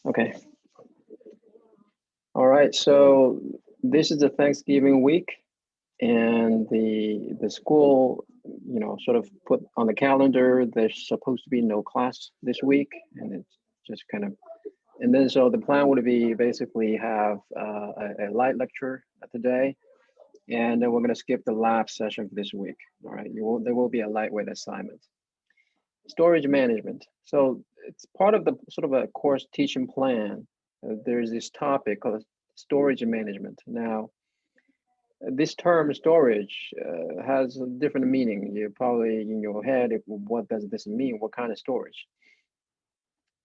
Okay. All right. So this is the Thanksgiving week, and the school, sort of put on the calendar there's supposed to be no class this week, and it's just kind of. And then so the plan would be basically have a light lecture today, and then we're going to skip the lab session for this week. All right. There will be a lightweight assignment. Storage management. So it's part of the sort of a course teaching plan. There's this topic called storage management. Now, this term storage has a different meaning. You probably in your head, what does this mean? What kind of storage?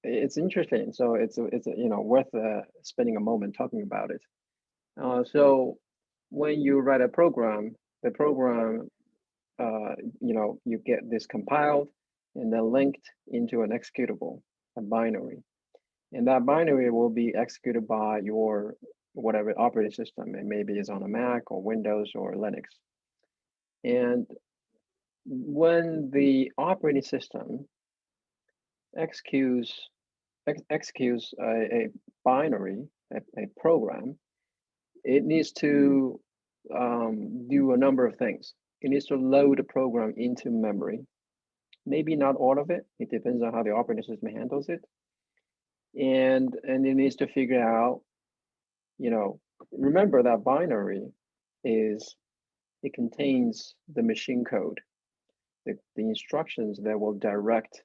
It's interesting. So it's worth spending a moment talking about it. So when you write a program, the program you get this compiled and then linked into an executable, a binary. And that binary will be executed by your whatever operating system. It maybe is on a Mac or Windows or Linux. And when the operating system executes executes a binary, a program, it needs to do a number of things. It needs to load the program into memory. Maybe not all of it. It depends on how the operating system handles it. And it needs to figure out, remember that binary is it contains the machine code, the instructions that will direct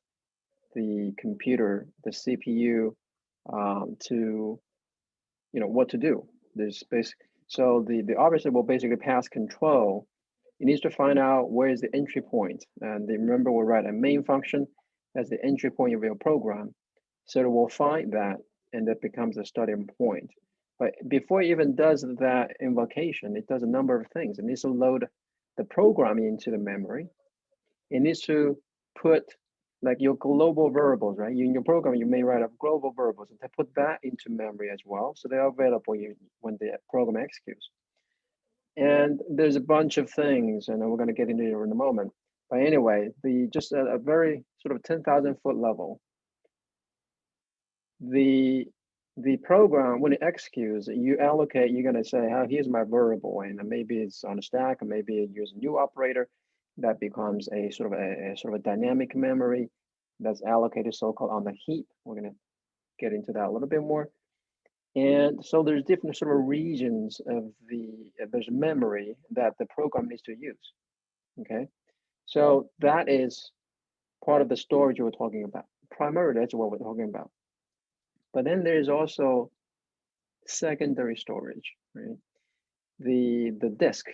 the computer, the CPU, to what to do. There's so the operator will basically pass control. It needs to find out where is the entry point. And remember, we'll write a main function as the entry point of your program. So it will find that, and that becomes a starting point. But before it even does that invocation, it does a number of things. It needs to load the program into the memory. It needs to put like your global variables, right? In your program, you may write up global variables and put that into memory as well. So they are available when the program executes. And there's a bunch of things, and we're going to get into it in a moment. But anyway, just a very sort of 10,000-foot level, the program, when it executes, you allocate, you're going to say, oh, here's my variable, and maybe it's on a stack, or maybe you use a new operator that becomes a sort of a dynamic memory that's allocated so-called on the heap. We're going to get into that a little bit more. And so there's different sort of regions of there's memory that the program needs to use. Okay, so that is part of the storage we're talking about. Primarily, that's what we're talking about. But then there is also secondary storage, right? The disk,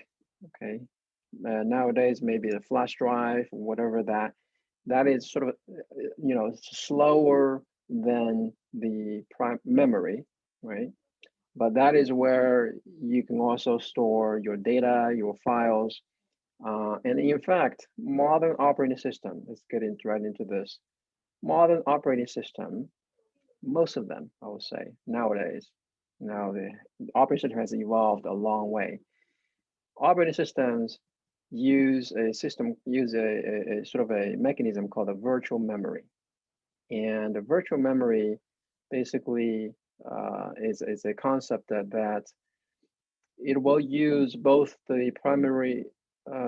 okay. Nowadays, maybe a flash drive, whatever that is sort of, slower than the prime memory, right? But that is where you can also store your data, your files. And in fact, modern operating system, let's get right into this. Modern operating system, most of them, I would say, nowadays, now the operating system has evolved a long way. Operating systems use a sort of a mechanism called a virtual memory. And the virtual memory basically is a concept that it will use both the primary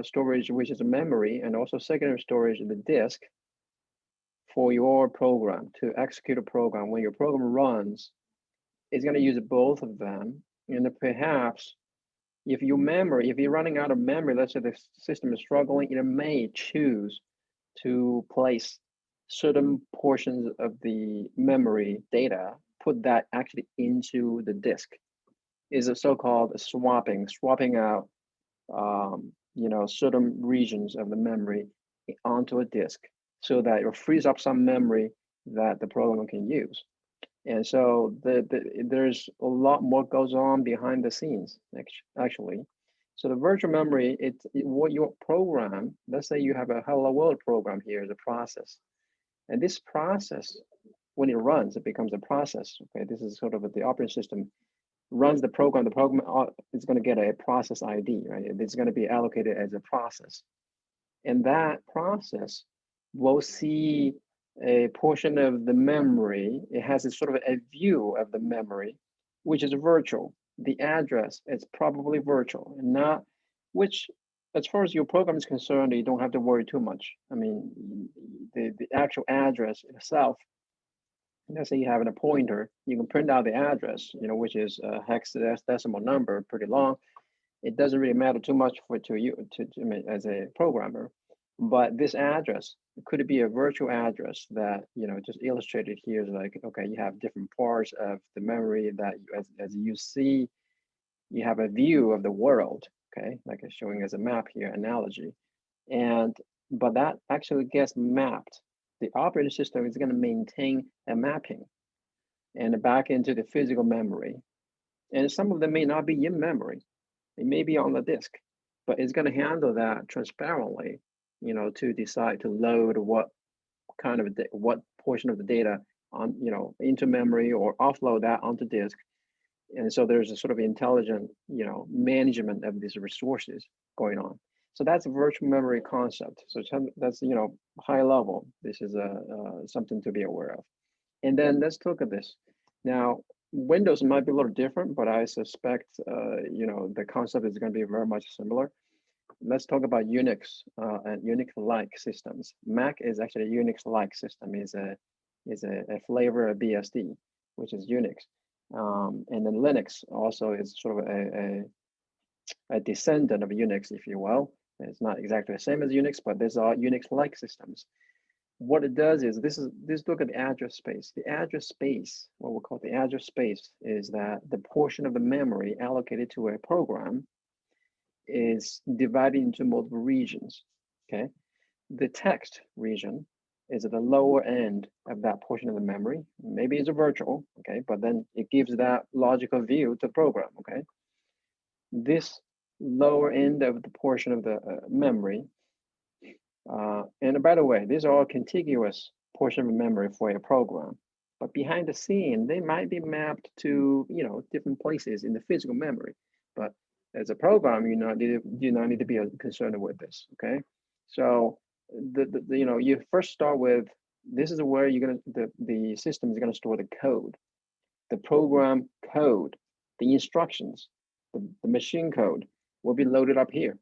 storage, which is a memory, and also secondary storage, the disk, for your program to execute a program. When your program runs, it's going to use both of them. And perhaps if you're running out of memory, let's say the system is struggling, it may choose to place certain portions of the memory data, put that actually into the disk. Is a so-called swapping out, certain regions of the memory onto a disk, so that it frees up some memory that the program can use. And so there's a lot more goes on behind the scenes, actually. So the virtual memory, what your program, let's say you have a hello world program here as a process. And this process, when it runs, it becomes a process. Okay, this is sort of the operating system runs the program is going to get a process ID, right? It's going to be allocated as a process. And that process will see a portion of the memory. It has a sort of a view of the memory, which is virtual. The address is probably virtual, and not which, as far as your program is concerned, you don't have to worry too much. I mean, the actual address itself, let's say you have a pointer, you can print out the address, which is a hexadecimal number, pretty long. It doesn't really matter too much to you as a programmer. But this address could be a virtual address that just illustrated here is like, okay, you have different parts of the memory that as you see, you have a view of the world, okay, like it's showing as a map here analogy. But that actually gets mapped. The operating system is going to maintain a mapping and back into the physical memory. And some of them may not be in memory. It may be on the disk, but it's going to handle that transparently, to decide to load what portion of the data on, into memory or offload that onto disk. And so there's a sort of intelligent, management of these resources going on. So that's a virtual memory concept. So that's, high level. This is something to be aware of. And then let's look at this. Now, Windows might be a little different, but I suspect, the concept is going to be very much similar. Let's talk about Unix and Unix-like systems. Mac is actually a Unix-like system. Is a flavor of BSD, which is Unix. And then Linux also is sort of a descendant of Unix, if you will. It's not exactly the same as Unix, but these are Unix-like systems. What it does is this look at the address space. The address space, what we call the address space, is that the portion of the memory allocated to a program is divided into multiple regions. Okay, the text region is at the lower end of that portion of the memory. Maybe it's a virtual, okay, but then it gives that logical view to the program, okay? This lower end of the portion of the memory, and by the way, these are all contiguous portion of memory for a program, but behind the scene, they might be mapped to, different places in the physical memory. But as a program, you not need to be concerned with this, okay? So you first start with, this is where the system is gonna store the code, the program code, the instructions, the machine code will be loaded up here.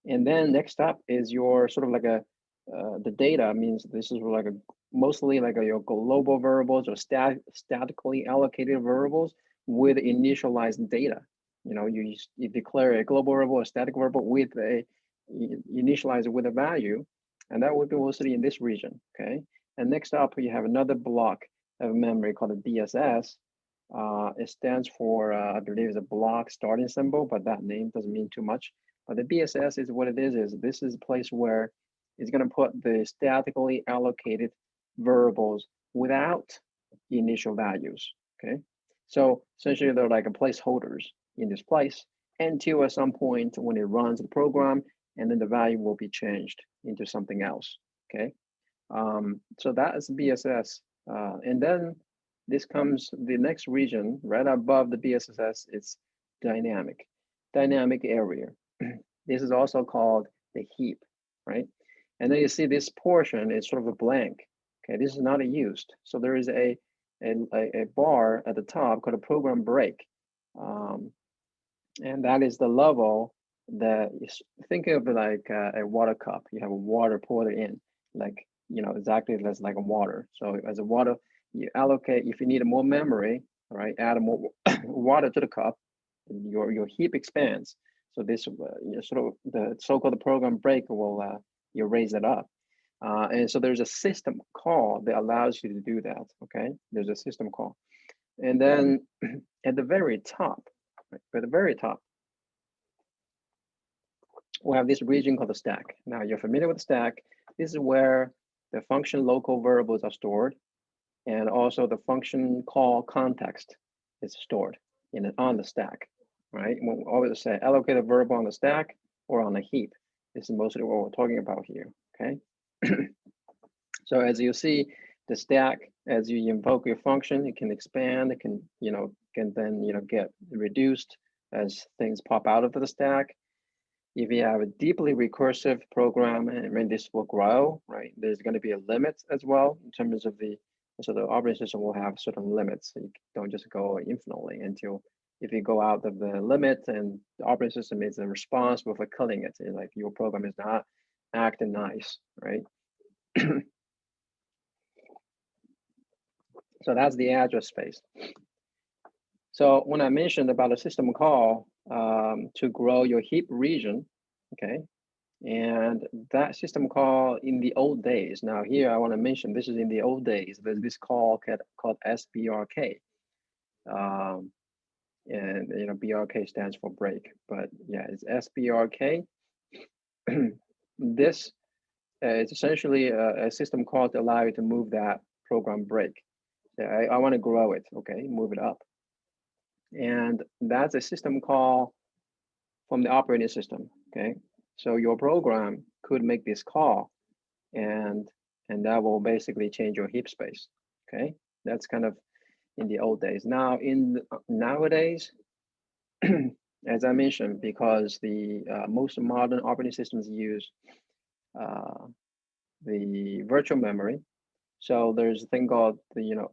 And then next up is your sort of like the data means this is like mostly like your global variables or statically allocated variables with initialized data. You declare a global variable or static variable with initialize it with a value, and that would be mostly in this region, okay? And next up, you have another block of memory called the BSS. It stands for, I believe it's a block starting symbol, but that name doesn't mean too much. But the BSS is what it is this is a place where it's gonna put the statically allocated variables without initial values, okay? So essentially they're like placeholders in this place until at some point when it runs the program, and then the value will be changed into something else, okay? So that is BSS. And then this comes, the next region right above the BSS is dynamic area. This is also called the heap, right? And then you see this portion is sort of a blank, okay? This is not used. So there is a bar at the top called a program break. And that is the level that is, think of it like a water cup. You have a water poured in, like, exactly that's like a water. So as a water, you allocate, if you need more memory, right, add more water to the cup, your heap expands. So this sort of the so-called program break will you raise it up. And so there's a system call that allows you to do that, okay? There's a system call. And then at the very top, right, at the very top, we have this region called the stack. Now you're familiar with the stack. This is where the function local variables are stored, and also the function call context is stored on the stack, right? We always say allocate a variable on the stack or on a heap. This is mostly what we're talking about here, okay? So as you see, the stack, as you invoke your function, it can expand, it can, can then, get reduced as things pop out of the stack. If you have a deeply recursive program, and when this will grow, right, there's going to be a limit as well in terms of so the operating system will have certain limits. So you don't just go infinitely until if you go out of the limit and the operating system is responsible for killing it, like your program is not acting nice, right? So that's the address space. So when I mentioned about a system call to grow your heap region, okay, and that system call in the old days. Now here I want to mention this is in the old days. There's this call called SBRK, and BRK stands for break, but yeah, it's SBRK. This is essentially a system call to allow you to move that program break. So I want to grow it, okay, move it up. And that's a system call from the operating system, okay? So your program could make this call and that will basically change your heap space, okay? That's kind of in the old days. Now, nowadays, as I mentioned, because the most modern operating systems use the virtual memory. So there's a thing called the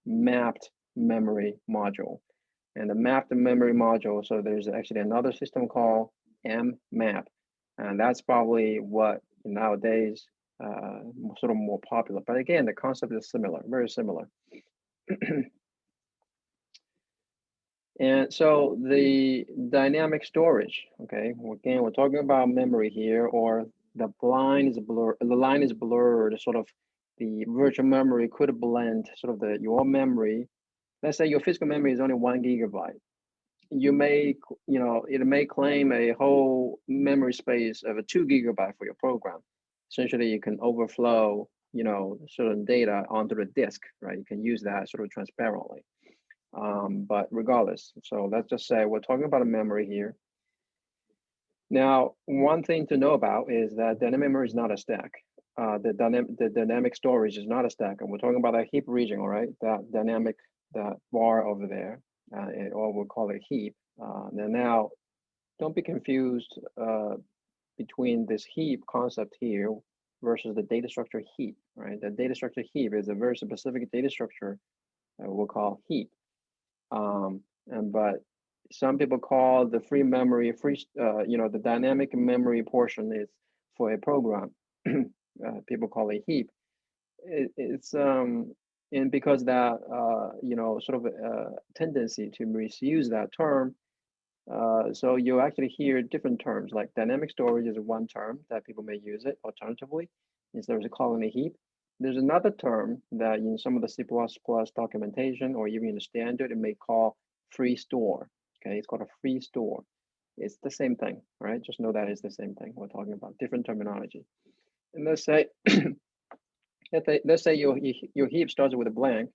mapped memory module, and the mapped memory module. So there's actually another system called mmap, and that's probably what nowadays sort of more popular. But again, the concept is similar, very similar. And so the dynamic storage, okay, again, we're talking about memory here, or the line is blurred, sort of the virtual memory could blend sort of your memory. Let's say your physical memory is only 1 GB. You may, it may claim a whole memory space of a 2 GB for your program. Essentially, you can overflow, certain data onto the disk, right? You can use that sort of transparently. But regardless, so let's just say we're talking about a memory here. Now, one thing to know about is that dynamic memory is not a stack. The dynamic storage is not a stack, and we're talking about a heap region, all right? That bar over there, or we'll call it heap. Now, don't be confused between this heap concept here versus the data structure heap, right? The data structure heap is a very specific data structure we'll call heap. But some people call the free memory the dynamic memory portion is for a program. People call it heap. And because that sort of a tendency to misuse that term, so you actually hear different terms, like dynamic storage is one term that people may use it alternatively instead of calling it heap. There's another term that in some of the C++ documentation or even in the standard, it may call free store. Okay, it's called a free store. It's the same thing, right? Just know that it's the same thing. We're talking about different terminology. And let's say your heap starts with a blank.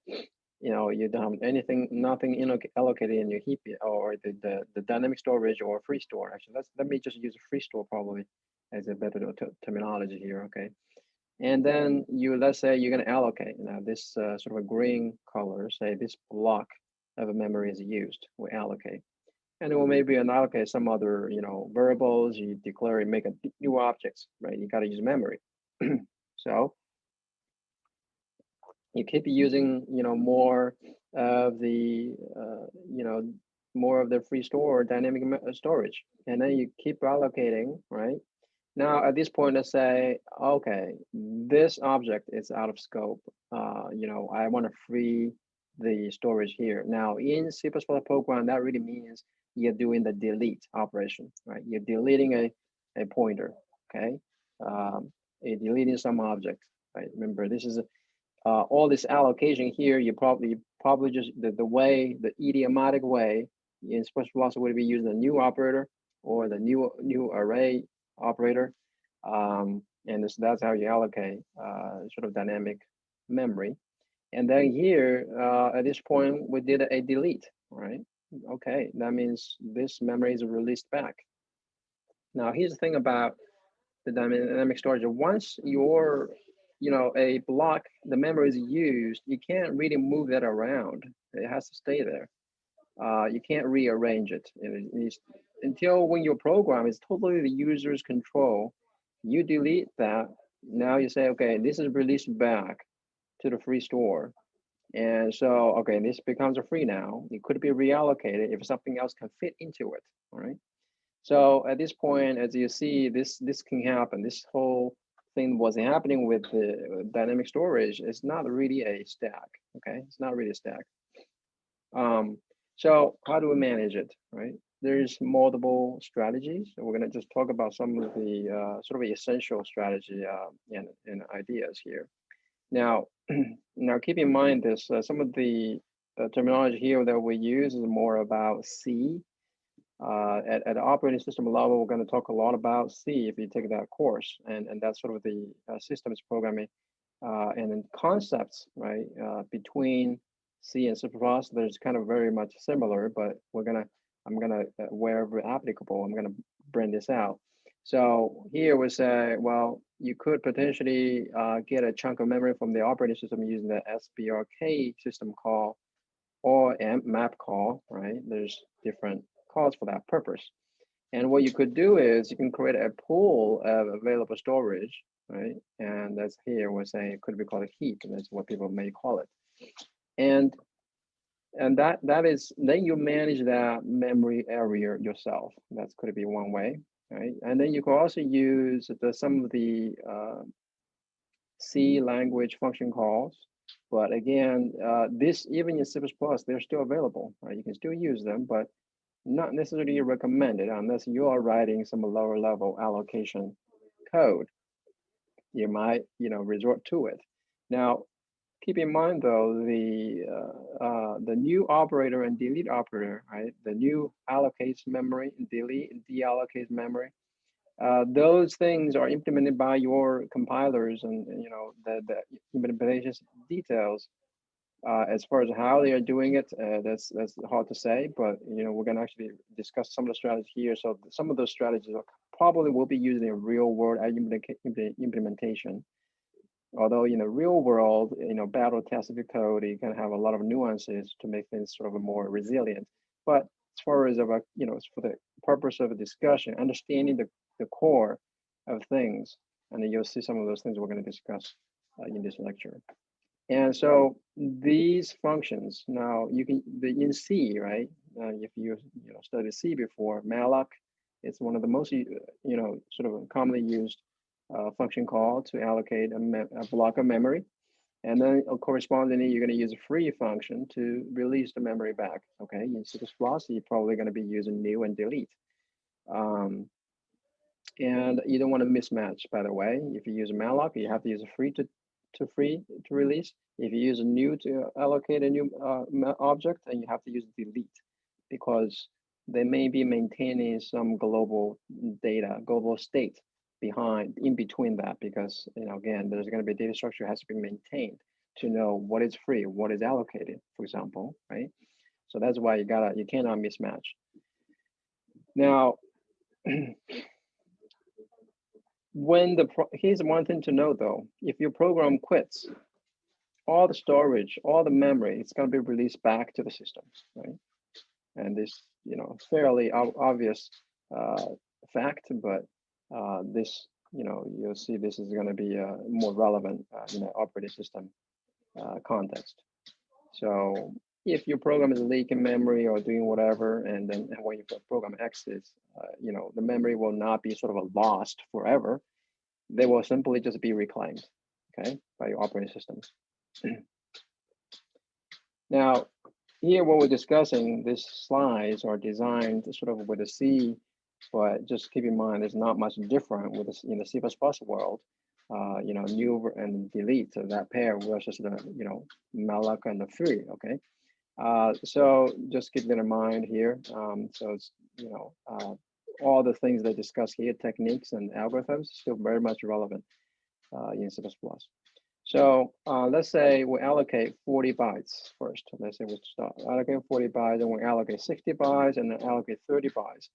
You don't have nothing allocated in your heap or the dynamic storage or free store. Actually, let me just use a free store probably as a better terminology here. Okay. And then let's say you're going to allocate this sort of a green color, say this block of a memory is used, we allocate. And it will maybe allocate some other, variables, you declare and make a new objects, right? You got to use memory. So you keep using, more of the, more of the free store or dynamic storage. And then you keep allocating, right? Now, at this point, let's say, okay, this object is out of scope. I want to free the storage here. Now, in C++ program, that really means you're doing the delete operation, right? You're deleting a pointer, okay? You're deleting some object, right? Remember, this is all this allocation here. You probably just the idiomatic way in C++ would be using the new operator or the new array operator, and that's how you allocate sort of dynamic memory. And then here at this point we did a delete, right? Okay, that means this memory is released back. Now here's the thing about the dynamic storage. Once a block, the memory is used, you can't really move that around. It has to stay there. You can't rearrange it. until when your program is totally the user's control, you delete that. Now you say, okay, this is released back to the free store. And so, okay, this becomes a free now. It could be reallocated if something else can fit into it, all right? So at this point, as you see, this can happen. This whole thing was happening with the dynamic storage. It's not really a stack, okay? It's not really a stack. So how do we manage it, right? There's multiple strategies. So we're gonna just talk about some of the sort of essential strategy and ideas here. Now, now keep in mind this, some of the terminology here that we use is more about C. At the operating system level, we're going to talk a lot about C if you take that course, and that's sort of the systems programming and then concepts, right? Between C and C++, there's kind of very much similar, but I'm gonna, wherever applicable, I'm gonna bring this out. So here we say, well, you could potentially get a chunk of memory from the operating system using the SBRK system call or map call, right? There's different calls for that purpose. And what you could do is you can create a pool of available storage, right? And that's here we're saying it could be called a heap, and that's what people may call it. And that is, then you manage that memory area yourself. That could be one way, right? And then you can also use some of the C language function calls. But again, this even in C++, they're still available, right? You can still use them, but not necessarily recommended unless you are writing some lower level allocation code. You might, resort to it. Now, keep in mind though, the new operator and delete operator, right? The new allocates memory and delete and deallocates memory. Those things are implemented by your compilers, and the implementation details. As far as how they are doing it, that's hard to say, but we're going to actually discuss some of the strategies here. So some of those strategies probably will be used in real world implementation. Although in the real world, battle tested code, you can have a lot of nuances to make things sort of more resilient. But as far as for the purpose of a discussion, understanding the core of things, and then you'll see some of those things we're going to discuss in this lecture. And so these functions, now you can, in C, right? If you studied C before, malloc, it's one of the most, sort of commonly used function call to allocate a block of memory. And then correspondingly, you're going to use a free function to release the memory back. Okay, in C++, you're probably going to be using new and delete. And you don't want to mismatch, by the way. If you use malloc, you have to use a free to release. If you use a new to allocate a new object, then you have to use delete, because they may be maintaining some global data, global state in between that, because again, there's going to be data structure has to be maintained to know what is free, what is allocated, for example, right? So that's why you cannot mismatch. Now, here's one thing to know though: if your program quits, all the storage, all the memory, it's going to be released back to the system, right? And this, fairly obvious fact, but this, you'll see this is going to be more relevant in the operating system context. So if your program is leaking memory or doing whatever, and when your program exits, the memory will not be sort of lost forever. They will simply just be reclaimed, okay, by your operating systems. Now, here what we're discussing, these slides are designed sort of with a C, but just keep in mind there's not much different with in the C++ world. New and delete, that pair versus the malloc and the free. Okay, so just keep that in mind here. So it's all the things they discuss here, techniques and algorithms, still very much relevant in C++. So let's say we allocate 40 bytes first. Let's say we start allocate 40 bytes, and we allocate 60 bytes, and then allocate 30 bytes.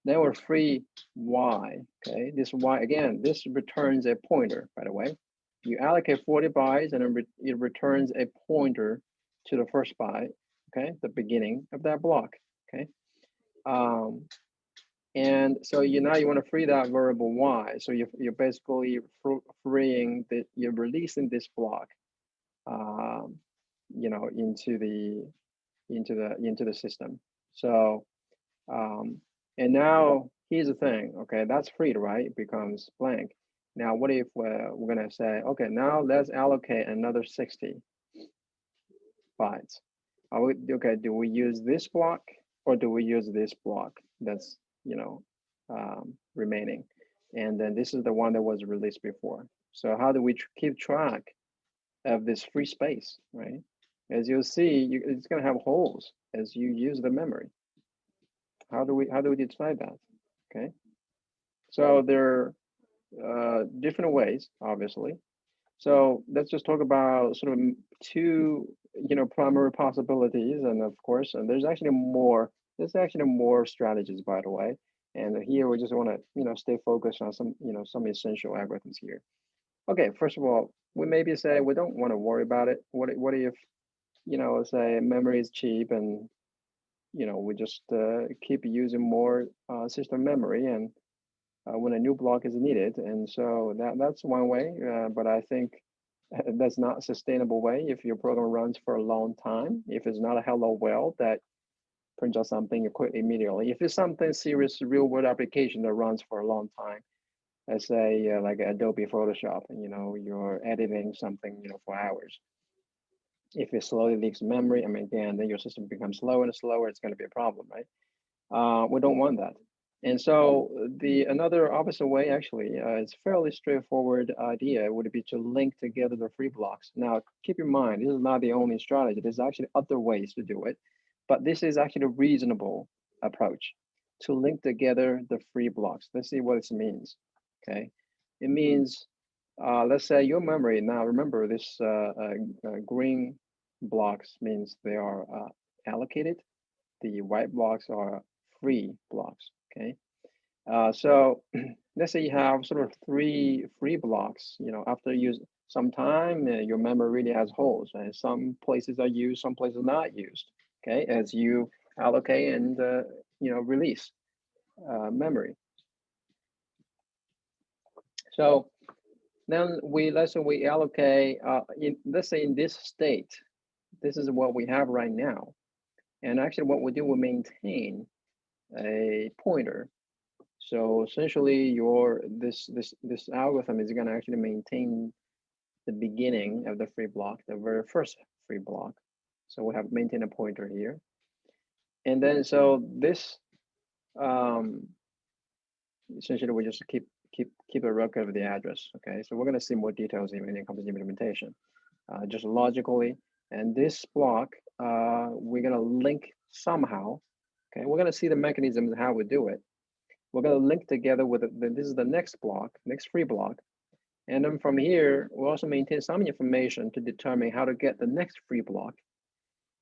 Then we're free Y. Okay, this Y again. This returns a pointer. By the way, you allocate 40 bytes, and it returns a pointer to the first byte. Okay, the beginning of that block. Okay. And so now you want to free that variable y. So you're basically freeing you're releasing this block, um, into the system. So and now here's the thing. Okay, that's freed, right? It becomes blank. Now, what if we're gonna say, okay, now let's allocate another 60 bytes. Okay? Do we use this block or do we use this block that's remaining? And then this is the one that was released before. So how do we keep track of this free space, right? As you'll see, it's going to have holes as you use the memory. How do we decide that? Okay, so there are different ways, obviously. So let's just talk about sort of two, primary possibilities, and of course, and there's actually more. There's actually more strategies, by the way. And here we just want to, stay focused on some essential algorithms here. Okay, first of all, we maybe say we don't want to worry about it. What if, say memory is cheap and, we just keep using more system memory and when a new block is needed. And so that's one way, but I think that's not a sustainable way if your program runs for a long time. If it's not a hello world that prints out something you quit immediately. If it's something serious, real world application that runs for a long time, let's say like Adobe Photoshop, and you're editing something, for hours. If it slowly leaks memory, I mean, again, then your system becomes slower and slower. It's going to be a problem, right? We don't want that. And so the another opposite way, actually, it's fairly straightforward idea would be to link together the free blocks. Now, keep in mind, this is not the only strategy. There's actually other ways to do it, but this is actually a reasonable approach to link together the free blocks. Let's see what this means. Okay, it means, let's say your memory. Now, remember this green blocks means they are allocated. The white blocks are free blocks, okay? So let's say you have sort of 3 free blocks, after you use some time, your memory really has holes, and some places are used, some places not used, okay? As you allocate and, release memory. So then let's say we allocate, let's say in this state, this is what we have right now. And actually what we do, we maintain a pointer. So essentially this algorithm is going to actually maintain the beginning of the free block, the very first free block. So we have maintained a pointer here. And then so this essentially we just keep a record of the address. Okay, so we're going to see more details when it comes to implementation. Just logically, and this block we're going to link somehow. Okay, we're going to see the mechanisms how we do it. We're going to link together with this is the next block, next free block. And then from here, we'll also maintain some information to determine how to get the next free block.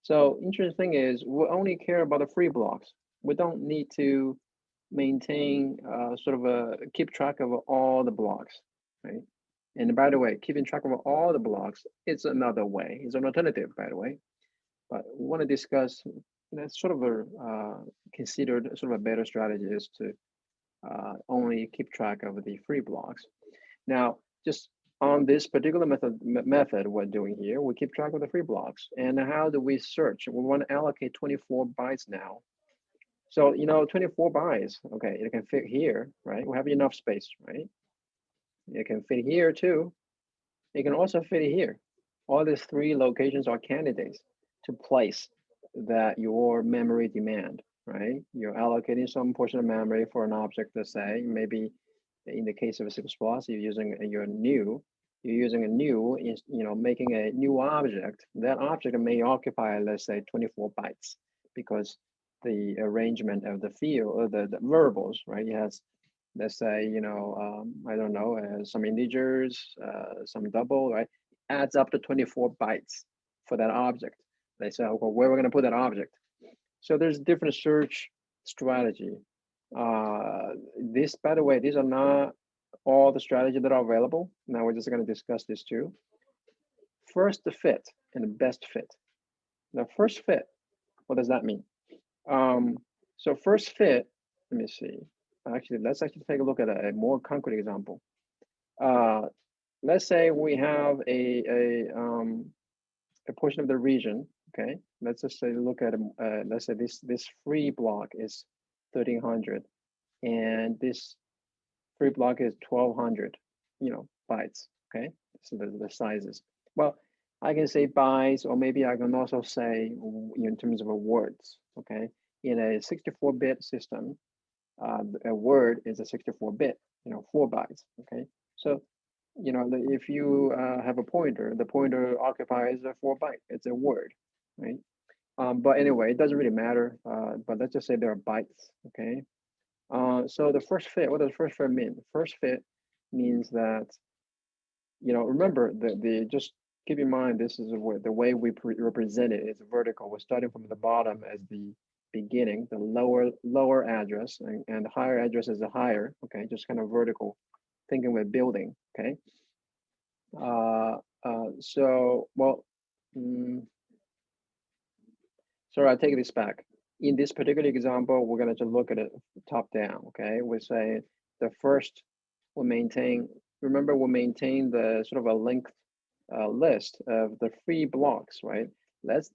So interesting thing is we only care about the free blocks. We don't need to maintain sort of keep track of all the blocks, right? And by the way, keeping track of all the blocks is another way. It's an alternative, by the way. But we want to discuss, sort of considered sort of a better strategy is to only keep track of the free blocks. Now, just on this particular method we're doing here, we keep track of the free blocks. And how do we search? We want to allocate 24 bytes now. So, 24 bytes, okay, it can fit here, right? We have enough space, right? It can fit here too. It can also fit here. All these 3 locations are candidates to place that your memory demand, right? You're allocating some portion of memory for an object, let's say, maybe in the case of C++, you're using you're using a new, making a new object. That object may occupy, let's say, 24 bytes because the arrangement of the field or the variables, right? It has, let's say, I don't know, some integers, some double, right? Adds up to 24 bytes for that object. They say, well, where we're going to put that object. So there's different search strategy. This, by the way, these are not all the strategies that are available. Now we're just going to discuss this too. First fit and the best fit. Now, first fit, what does that mean? So first fit, let me see. actually, let's actually take a look at a more concrete example. Let's say we have a portion of the region. Okay, let's just say look at let's say this free block is 1300, and this free block is 1200, bytes. Okay, so the sizes. Well, I can say bytes, or maybe I can also say in terms of words. Okay, in a 64-bit system, a word is a 64-bit, 4 bytes. Okay, so if you have a pointer, the pointer occupies a 4 byte. It's a word, right? But anyway, it doesn't really matter. But let's just say there are bytes. Okay. So the first fit, what does first fit mean? First fit means that, remember the just keep in mind, this is the way we represent it is vertical. We're starting from the bottom as the beginning, the lower address, and the higher address is the higher. Okay, just kind of vertical thinking with building. Okay. So well, sorry, I take this back. In this particular example, we're going to just look at it top down. Okay, we say the first will maintain. Remember, we'll maintain the sort of a linked list of the free blocks, right?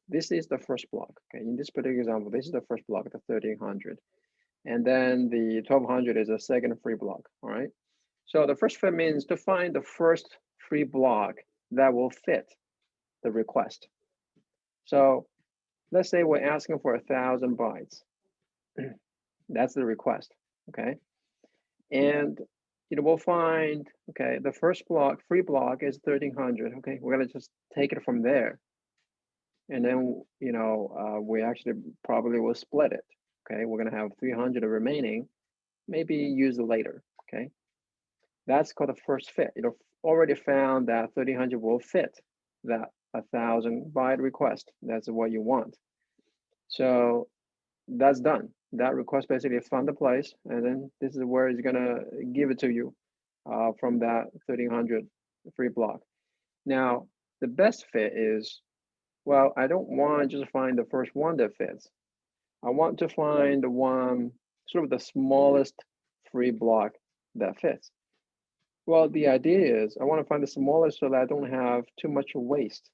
This is the first block. Okay, in this particular example, this is the first block, the 1300, and then the 1200 is a second free block. All right. So the first fit means to find the first free block that will fit the request. So let's say we're asking for 1,000 bytes. That's the request. Okay. And we'll find, okay, the first block, free block is 1300. Okay, we're gonna just take it from there. And then, we actually probably will split it. Okay, we're gonna have 300 remaining, maybe use it later. Okay, that's called the first fit. Already found that 1300 will fit that 1,000 byte request. That's what you want. So that's done. That request basically found the place, and then this is where it's gonna give it to you from that 1300 free block. Now, the best fit is, well, I don't want to just find the first one that fits. I want to find the one, sort of the smallest free block that fits. Well, the idea is I want to find the smallest so that I don't have too much waste.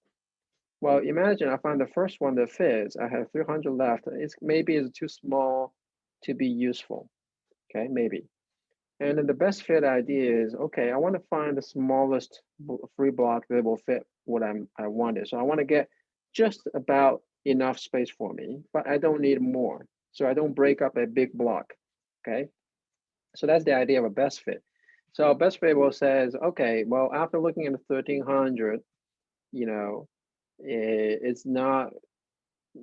Well, imagine I find the first one that fits. I have 300 left. Maybe it's too small to be useful. Okay, maybe. And then the best fit idea is, okay, I want to find the smallest free block that will fit what I wanted. So I want to get just about enough space for me, but I don't need more. So I don't break up a big block. Okay. So that's the idea of a best fit. So best fit will says, okay, well, after looking at the 1300, it's not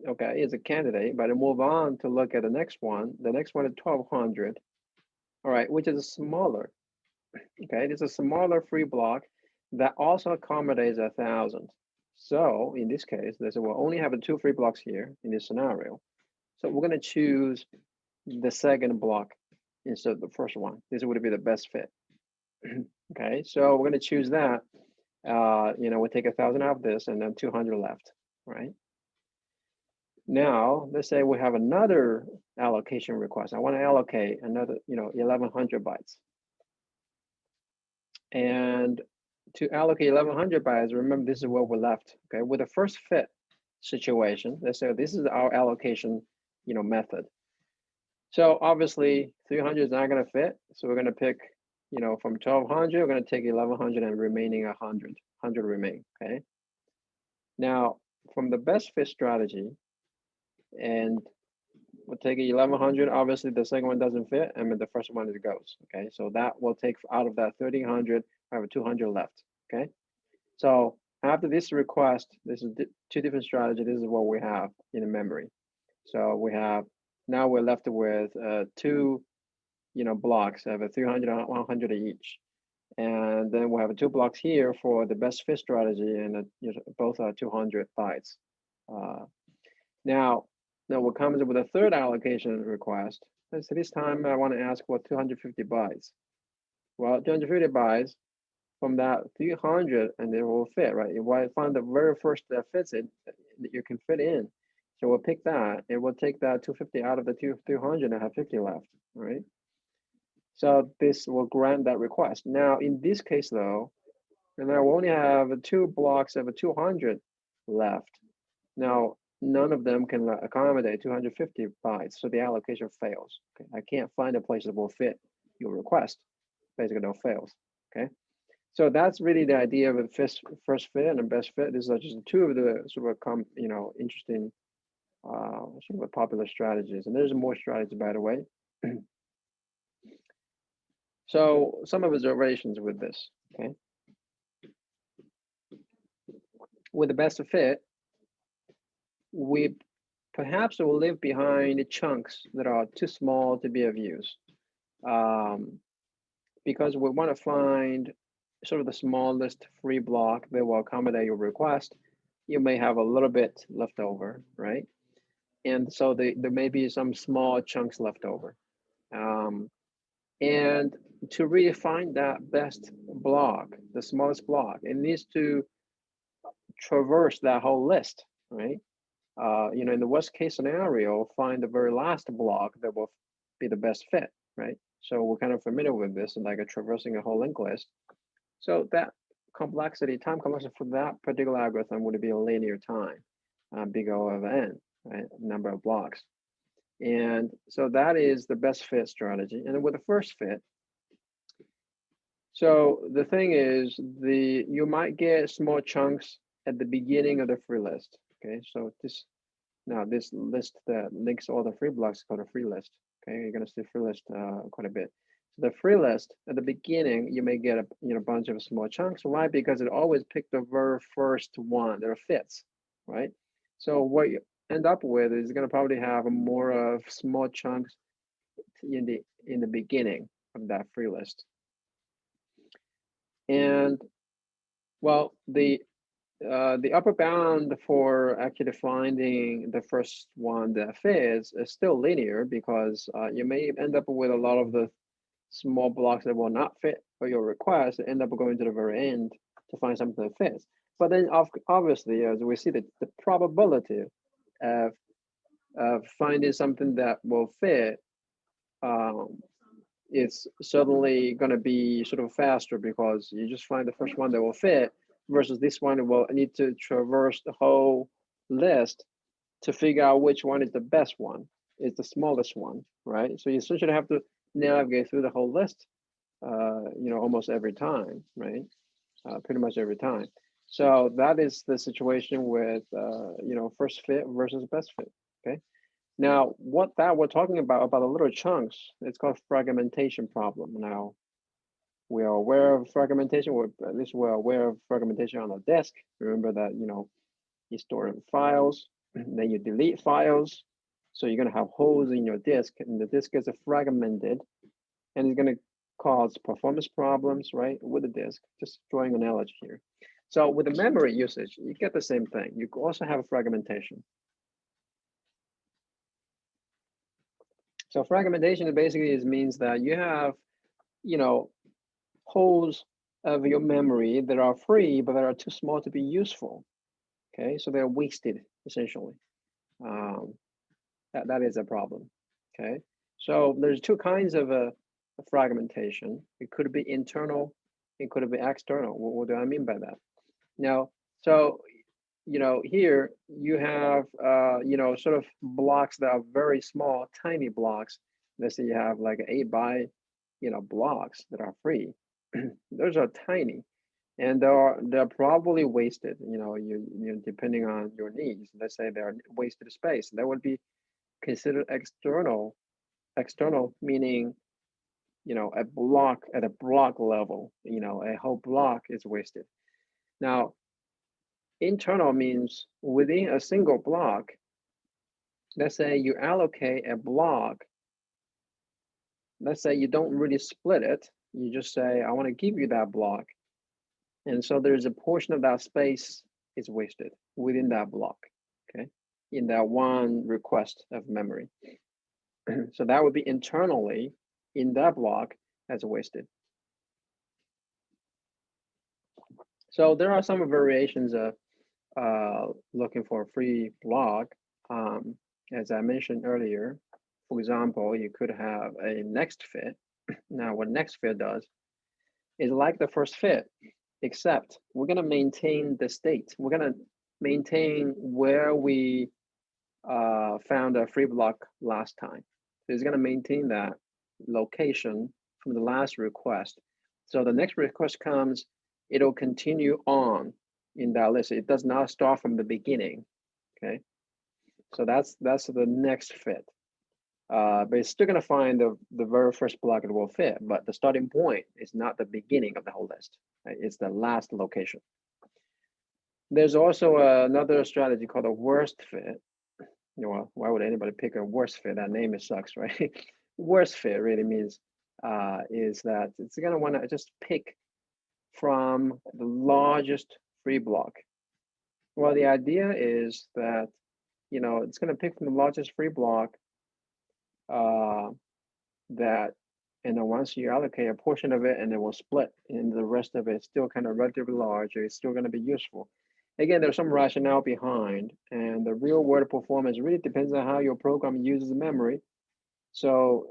okay, it's a candidate, but I move on to look at the next one. The next one is 1200. All right, which is smaller. Okay, this is a smaller free block that also accommodates 1,000. So in this case, we'll only have 2 free blocks here in this scenario. So we're going to choose the second block instead of the first one. This would be the best fit. Okay, so we're going to choose that. We take 1,000 out of this and then 200 left, right? Now, let's say we have another allocation request. I want to allocate another, 1,100 bytes. And to allocate 1,100 bytes, remember this is where we're left. Okay, with the first fit situation, let's say this is our allocation, method. So obviously 300 is not going to fit. So we're going to pick, from 1,200, we're going to take 1,100 and remaining 100 remain. Okay. Now, from the best fit strategy, and we'll take 1,100. Obviously, the second one doesn't fit, and the first one is goes. Okay, so that will take out of that 1,300. I have 200 left. Okay, so after this request, this is 2 different strategies. This is what we have in the memory. So we have now we're left with 2, blocks of 300 and 100 each, and then we have 2 blocks here for the best fit strategy, and both are 200 bytes. Now what comes with a third allocation request, so this time I want to ask for 250 bytes. Well, 250 bytes from that 300, and it will fit, right? If I find the very first that fits it, you can fit in. So we'll pick that, and we'll take that 250 out of the 300 and have 50 left, right? So this will grant that request. Now, in this case though, and I only have 2 blocks of 200 left. Now, none of them can accommodate 250 bytes, so the allocation fails. Okay? I can't find a place that will fit your request. Basically, it fails. Okay, so that's really the idea of a first fit and a best fit. These are just two of the sort of interesting sort of popular strategies, and there's more strategies, by the way. So some observations with this. Okay, with the best fit, we perhaps will leave behind chunks that are too small to be of use, because we want to find sort of the smallest free block that will accommodate your request. You may have a little bit left over, right? And so there may be some small chunks left over. And to really find that best block, the smallest block, it needs to traverse that whole list, right? In the worst case scenario, find the very last block that will be the best fit, right? So we're kind of familiar with this, like traversing a whole linked list. So that time complexity for that particular algorithm would be a linear time, big O of n, right? Number of blocks. And so that is the best fit strategy. And with the first fit, so the thing is, you might get small chunks at the beginning of the free list. Okay, so this list that links all the free blocks is called a free list. Okay, you're gonna see free list quite a bit. So the free list at the beginning, you may get a bunch of small chunks. Why? Because it always picked the very first one that fits, right? So what you end up with is going to probably have more of small chunks in the beginning of that free list. And well, the upper bound for actually finding the first one that fits is still linear, because you may end up with a lot of the small blocks that will not fit for your request and end up going to the very end to find something that fits. But then obviously, as we see, the probability of finding something that will fit it's certainly going to be sort of faster, because you just find the first one that will fit versus this one will need to traverse the whole list to figure out which one is the best one, is the smallest one, right? So you essentially have to navigate through the whole list, almost every time, right? Pretty much every time. So that is the situation with, first fit versus best fit, okay? Now, what that we're talking about the little chunks, it's called fragmentation problem. Now, we are aware of fragmentation, or at least we're aware of fragmentation on the disk. Remember that, you store in files, then you delete files. So you're going to have holes in your disk, and the disk gets fragmented, and it's going to cause performance problems, right, with the disk. Just drawing an analogy here. So with the memory usage, you get the same thing. You also have fragmentation. So fragmentation basically means that you have, holes of your memory that are free, but that are too small to be useful. Okay, so they're wasted, essentially. That is a problem. Okay, so there's two kinds of fragmentation. It could be internal, it could be external. What do I mean by that? Now, so here you have sort of blocks that are very small, tiny blocks. Let's say you have like 8 by blocks that are free. Those are tiny, and they're probably wasted. You depending on your needs. Let's say they're wasted space. That would be considered external. External meaning a block at a block level. A whole block is wasted. Now, internal means within a single block. Let's say you allocate a block. Let's say you don't really split it. You just say, I want to give you that block. And so there's a portion of that space is wasted within that block, okay? In that one request of memory. So that would be internally in that block as wasted. So there are some variations of looking for a free block. As I mentioned earlier, for example, you could have a next fit. Now, what next fit does is like the first fit, except we're going to maintain the state. We're going to maintain where we found a free block last time. So it's going to maintain that location from the last request. So the next request comes, it'll continue on in that list. It does not start from the beginning. Okay, so that's the next fit. But it's still going to find the very first block it will fit, but the starting point is not the beginning of the whole list. Right? It's the last location. There's also another strategy called a worst fit. You know, why would anybody pick a worst fit? That name sucks, right? Worst fit really means is that it's going to want to just pick from the largest free block. Well, the idea is that, you know, it's going to pick from the largest free block that, and then once you allocate a portion of it and it will split and the rest of it is still kind of relatively large, it's still going to be useful. Again, there's some rationale behind, and the real world performance really depends on how your program uses memory. So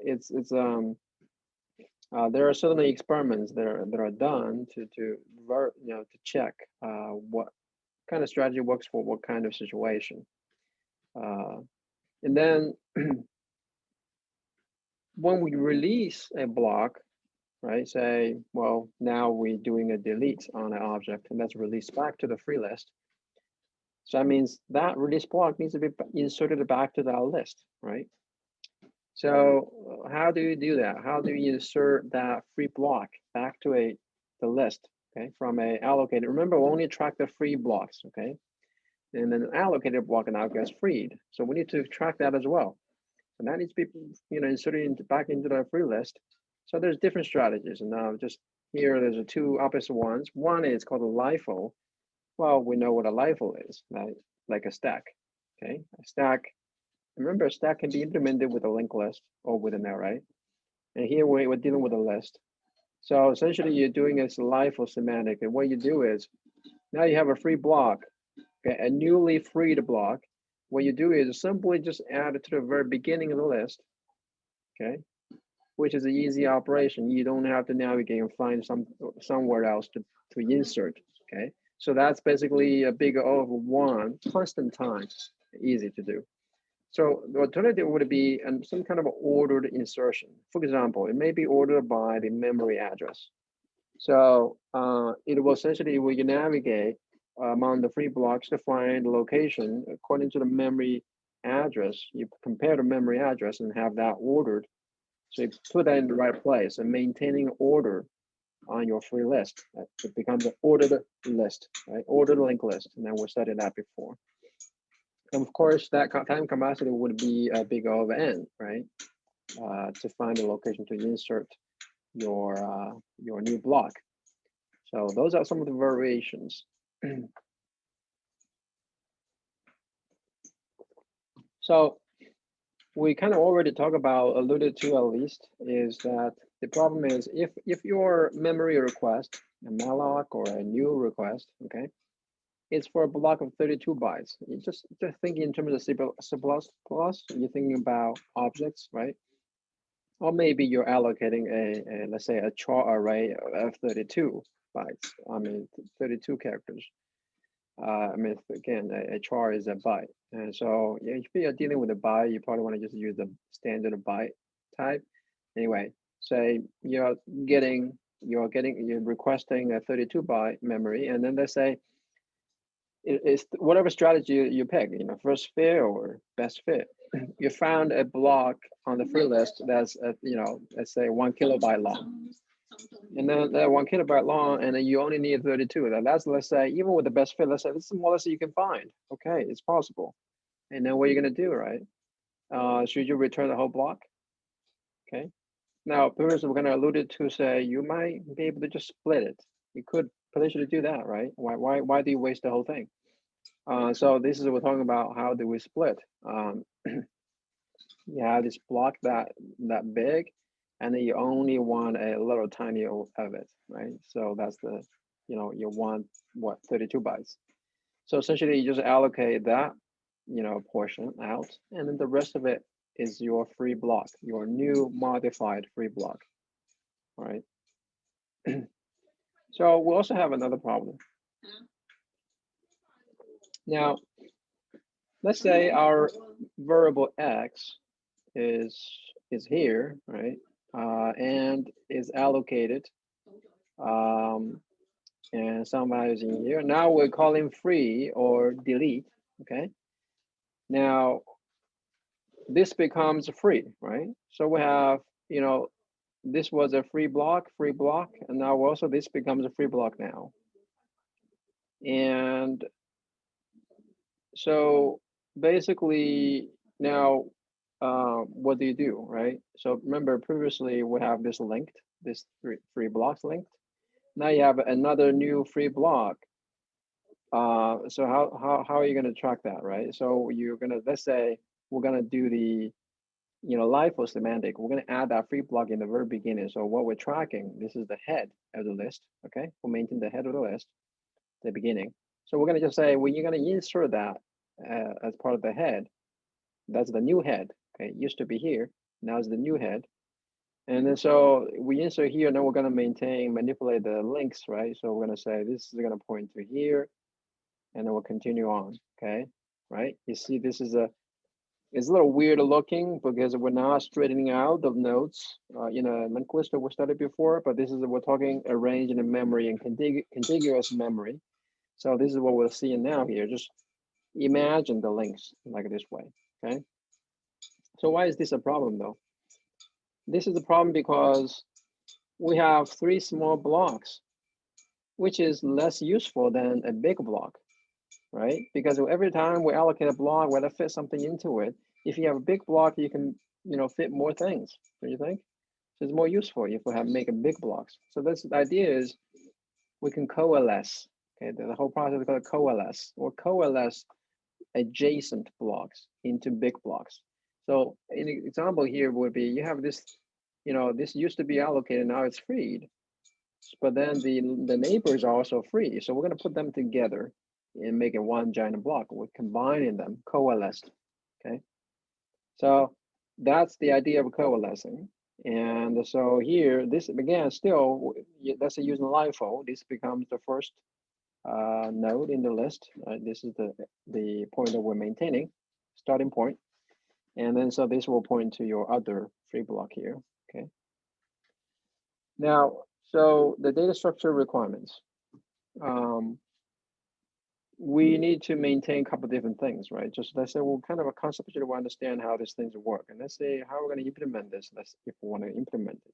there are certainly experiments that are done to check what kind of strategy works for what kind of situation. And then when we release a block, right, say, well, now we're doing a delete on an object and that's released back to the free list. So that means that release block needs to be inserted back to that list, right? So how do you do that? How do you insert that free block back to the list, okay, from a allocated? Remember, we only track the free blocks, okay? And then an allocated block now gets freed. So we need to track that as well. So that needs to be, you know, inserted back into the free list. So there's different strategies. And now just here, there's two opposite ones. One is called a LIFO. Well, we know what a LIFO is, right? Like a stack, okay? A stack, remember, a stack can be implemented with a linked list or with an array. And here we're dealing with a list. So essentially you're doing this LIFO semantic. And what you do is, now you have a free block, okay, a newly freed block. What you do is simply just add it to the very beginning of the list, okay, which is an easy operation. You don't have to navigate and find somewhere else to insert, okay? So that's basically a big O of one, constant time, easy to do. So the alternative would be some kind of ordered insertion. For example, it may be ordered by the memory address. So it will essentially, when you navigate among the free blocks to find the location according to the memory address, you compare the memory address and have that ordered. So you put that in the right place and maintaining order on your free list. It becomes an ordered list, right? Ordered linked list. And then we studied that before. And of course, that time capacity would be a big O of n, right? To find the location to insert your new block. So those are some of the variations. So we kind of already talked about, alluded to at least, is that the problem is if your memory request, a malloc or a new request, okay, it's for a block of 32 bytes. You just think in terms of C++, you're thinking about objects, right? Or maybe you're allocating a let's say a char array of 32 bytes. I mean, 32 characters. I mean, again, a char is a byte. And so yeah, if you're dealing with a byte, you probably want to just use the standard byte type. Anyway, say you're requesting a 32 byte memory, and then they say it's whatever strategy you pick, you know, first fit or best fit. You found a block on the free list that's you know, let's say 1 kilobyte long. And then that 1 kilobyte long, and then you only need 32. That's, let's say, even with the best fit, let's say this is the smallest you can find. Okay, it's possible. And then what are you going to do, right? Should you return the whole block? Okay. Now, previously we're going to allude to say you might be able to just split it. You could potentially do that, right? Why do you waste the whole thing? So this is we're talking about how do we split. You have this block that big, and then you only want a little tiny of it, right? So that's the, you know, you want what, 32 bytes. So essentially you just allocate that, you know, portion out, and then the rest of it is your free block, your new modified free block. right? So we also have another problem. Now, let's say our variable x is here, right? And is allocated, and some values in here. Now we're calling free or delete, okay? Now, this becomes free, right? So we have, this was a free block, and now also this becomes a free block now. And so basically now, what do you do, right? So remember previously we have this linked, this free blocks linked. Now you have another new free block. So how are you going to track that, right? So you're going to, let's say we're going to do the, LIFO semantic. We're going to add that free block in the very beginning. So what we're tracking, this is the head of the list, okay? We'll maintain the head of the list, the beginning. So we're going to just say, when you're going to insert that as part of the head, that's the new head, okay? It used to be here, now it's the new head. And then so we insert here, now we're going to manipulate the links, right? So we're going to say this is going to point to here, and then we'll continue on, okay? Right? You see, it's a little weird looking because we're not straightening out the nodes. Linked list that we studied before, but this is, we're talking arranged in memory and contiguous memory. So this is what we're seeing now here. Just imagine the links like this way, okay? So why is this a problem though? This is a problem because we have 3 small blocks, which is less useful than a big block, right? Because every time we allocate a block, we have to fit something into it. If you have a big block, you can, fit more things, don't you think? So it's more useful if we have make a big blocks. So this, the idea is we can coalesce, okay? The whole process is called coalesce, or coalesce adjacent blocks into big blocks. So an example here would be, you have this, this used to be allocated, now it's freed, but then the neighbors are also free. So we're going to put them together and make it one giant block. We're combining them, coalesced, okay? So that's the idea of coalescing. And so here, this again, still, that's using LIFO. This becomes the first node in the list. This is the point that we're maintaining, starting point. And then so this will point to your other free block here, okay? Now, so the data structure requirements. We need to maintain a couple of different things, right? Just let's say, well, kind of a conceptually we understand how these things work. And let's say how we're going to implement this, if we want to implement it.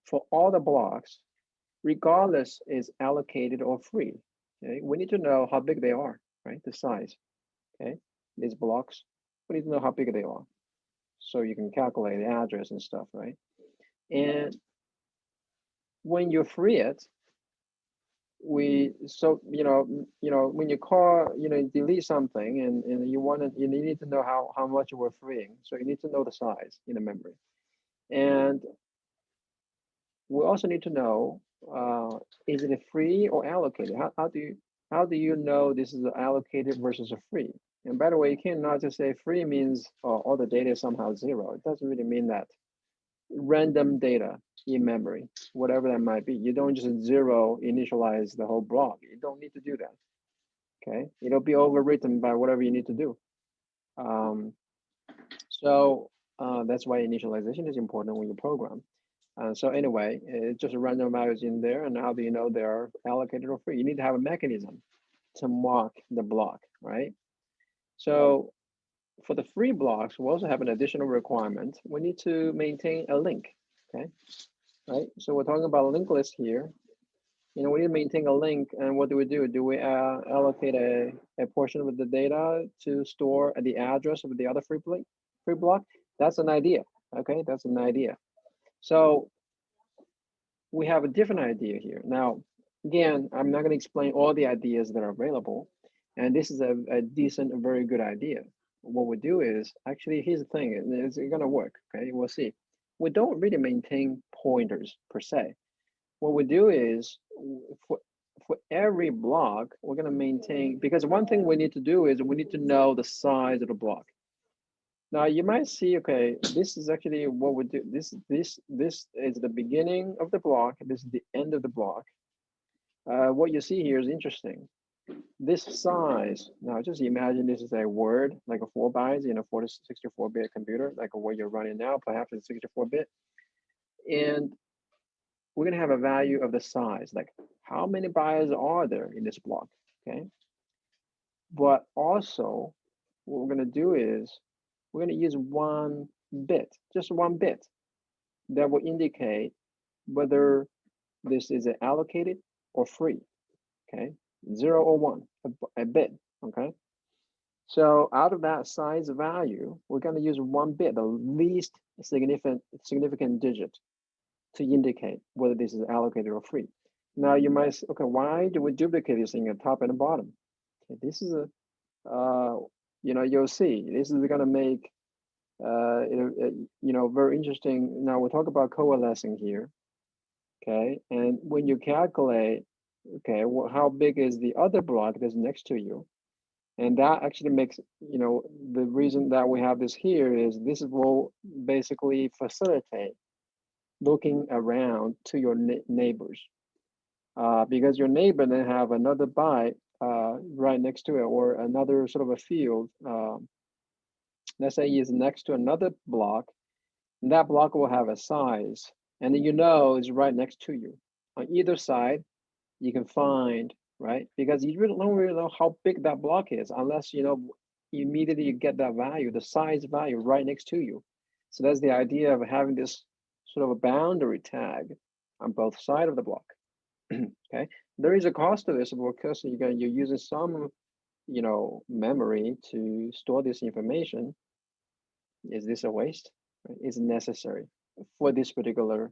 For all the blocks, regardless is allocated or free, okay? We need to know how big they are, right? The size, okay? These blocks, we need to know how big they are. So you can calculate the address and stuff, right? And when you free it, when you call, delete something and you need to know how much we're freeing. So you need to know the size in the memory. And we also need to know, is it a free or allocated? How do you know this is allocated versus a free? And by the way, you cannot just say free means all the data is somehow 0. It doesn't really mean that. Random data in memory, whatever that might be. You don't just 0 initialize the whole block. You don't need to do that, okay? It'll be overwritten by whatever you need to do. So that's why initialization is important when you program. So anyway, it's just random values in there, and how do you know they're allocated or free? You need to have a mechanism to mark the block, right? So for the free blocks, we also have an additional requirement. We need to maintain a link, okay? Right, so we're talking about a linked list here. We need to maintain a link, and what do? Do we allocate a portion of the data to store the address of the other free block? That's an idea, okay? That's an idea. So we have a different idea here. Now, again, I'm not going to explain all the ideas that are available, and this is a decent, a very good idea. What we do is, actually, here's the thing, it's going to work, okay? We'll see. We don't really maintain pointers per se. What we do is, for every block, we're going to maintain, because one thing we need to do is we need to know the size of the block. Now you might see, okay, this is actually what we do. This is the beginning of the block. This is the end of the block. What you see here is interesting. This size, now just imagine this is a word, like a 4 bytes in a 64-bit computer, like what you're running now, perhaps it's 64-bit. And we're gonna have a value of the size, like how many bytes are there in this block, okay? But also, what we're gonna do is, we're gonna use one bit, just one bit, that will indicate whether this is allocated or free, okay? 0 or 1, a bit, okay? So out of that size value, we're going to use one bit, the least significant digit, to indicate whether this is allocated or free. Now you might say, okay, why do we duplicate this thing at top and the bottom? Okay, this is you'll see, this is going to make, very interesting. Now we'll talk about coalescing here, okay? And when you calculate, okay, well, how big is the other block that's next to you? And that actually makes, the reason that we have this here is this will basically facilitate looking around to your neighbors, because your neighbor then have another byte right next to it, or another sort of a field. Let's say is next to another block, and that block will have a size, and it's right next to you. On either side, you can find, right? Because you really don't really know how big that block is unless you immediately get that value, the size value right next to you. So that's the idea of having this sort of a boundary tag on both sides of the block. Okay, there is a cost to this because you're using some memory to store this information. Is this a waste? Is it necessary for this particular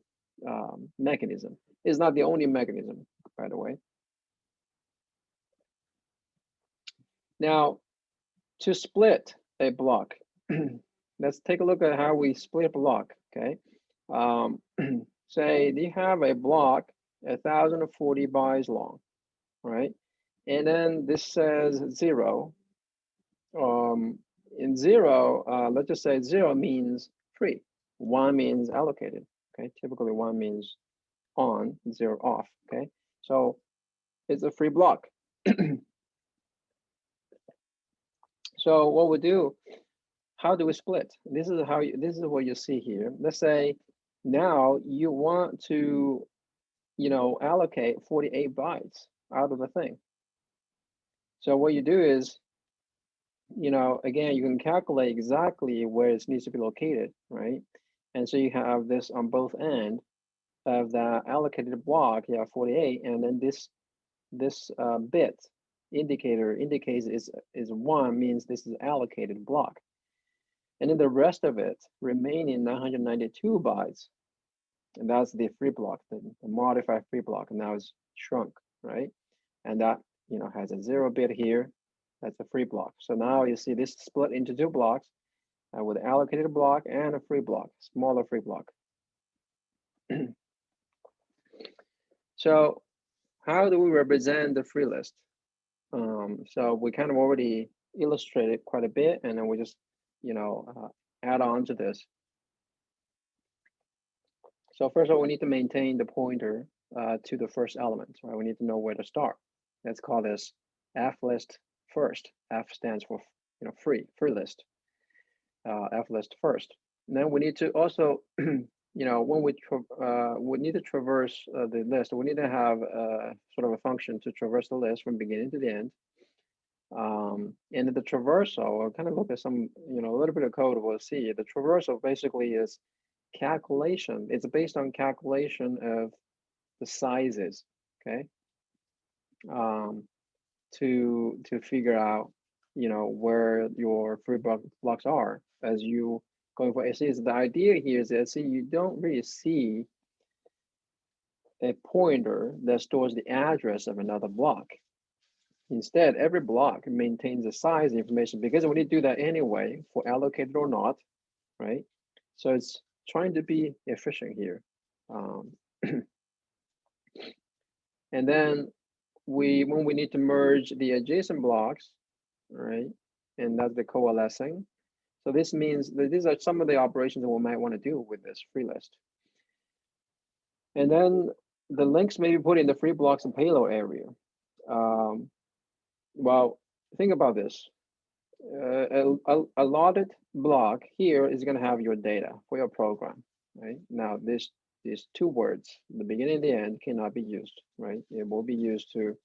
mechanism? It's not the only mechanism, by the way. Now, to split a block, let's take a look at how we split a block, okay? Say you have a block 1,040 bytes long, right? And then this says 0. In 0, let's just say 0 means free. 1 means allocated, okay? Typically 1 means on, 0 off, okay? So it's a free block. So what we do, how do we split? This is what you see here. Let's say now you want to, allocate 48 bytes out of the thing. So what you do is, again, you can calculate exactly where it needs to be located, right? And so you have this on both ends of the allocated block, you have 48, and then this bit indicator indicates is 1, means this is allocated block. And then the rest of it, remaining 992 bytes, and that's the free block, the modified free block now is shrunk, right? And that, has a 0 bit here, that's a free block. So now you see this split into 2 blocks with allocated block and a free block, smaller free block. So how do we represent the free list? So we kind of already illustrated quite a bit, and then we just, add on to this. So first of all, we need to maintain the pointer to the first element, right? We need to know where to start. Let's call this F list first. F stands for, free list. F list first. And then we need to also, when we need to traverse the list, we need to have sort of a function to traverse the list from beginning to the end. And the traversal, I'll kind of look at some, a little bit of code, we'll see. The traversal basically is calculation. It's based on calculation of the sizes, okay? To figure out, where your free blocks are as you going for SEs. The idea here is that, you don't really see a pointer that stores the address of another block. Instead, every block maintains the size information because we need to do that anyway for allocated or not, right? So it's trying to be efficient here. And then when we need to merge the adjacent blocks, right? And that's the coalescing. So this means that these are some of the operations that we might want to do with this free list. And then the links may be put in the free blocks and payload area. Well, think about this. A allotted block here is going to have your data for your program, right? Now, these two words, the beginning and the end, cannot be used, right? It will be used to,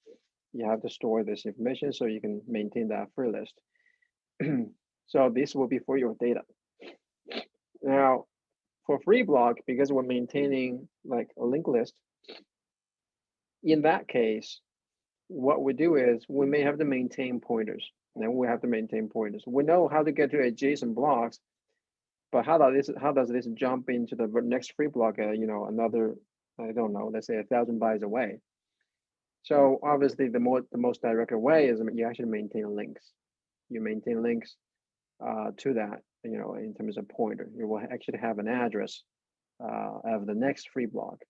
you have to store this information so you can maintain that free list. So this will be for your data. Now, for free block, because we're maintaining like a linked list, in that case, what we do is we may have to maintain pointers. And then we have to maintain pointers. We know how to get to adjacent blocks, but how does this jump into the next free block? You know, another, I don't know, let's say 1,000 bytes away. So obviously, the most direct way is you actually maintain links. You maintain links to that, you know, in terms of pointer. You will actually have an address of the next free block.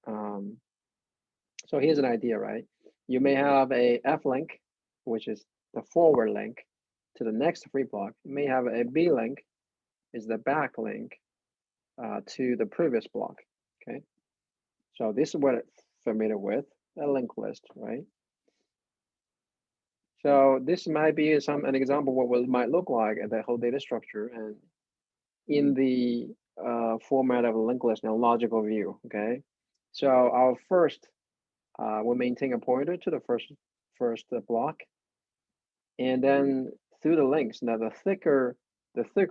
So here's an idea, right? You may have a F link, which is the forward link to the next free block. You may have a B link, is the back link to the previous block, okay? So this is what I'm familiar with, a linked list, right? So this might be an example of what it might look like at the whole data structure and in the format of a linked list in a logical view, okay? So our first, we'll maintain a pointer to the first block. And then through the links, now the thicker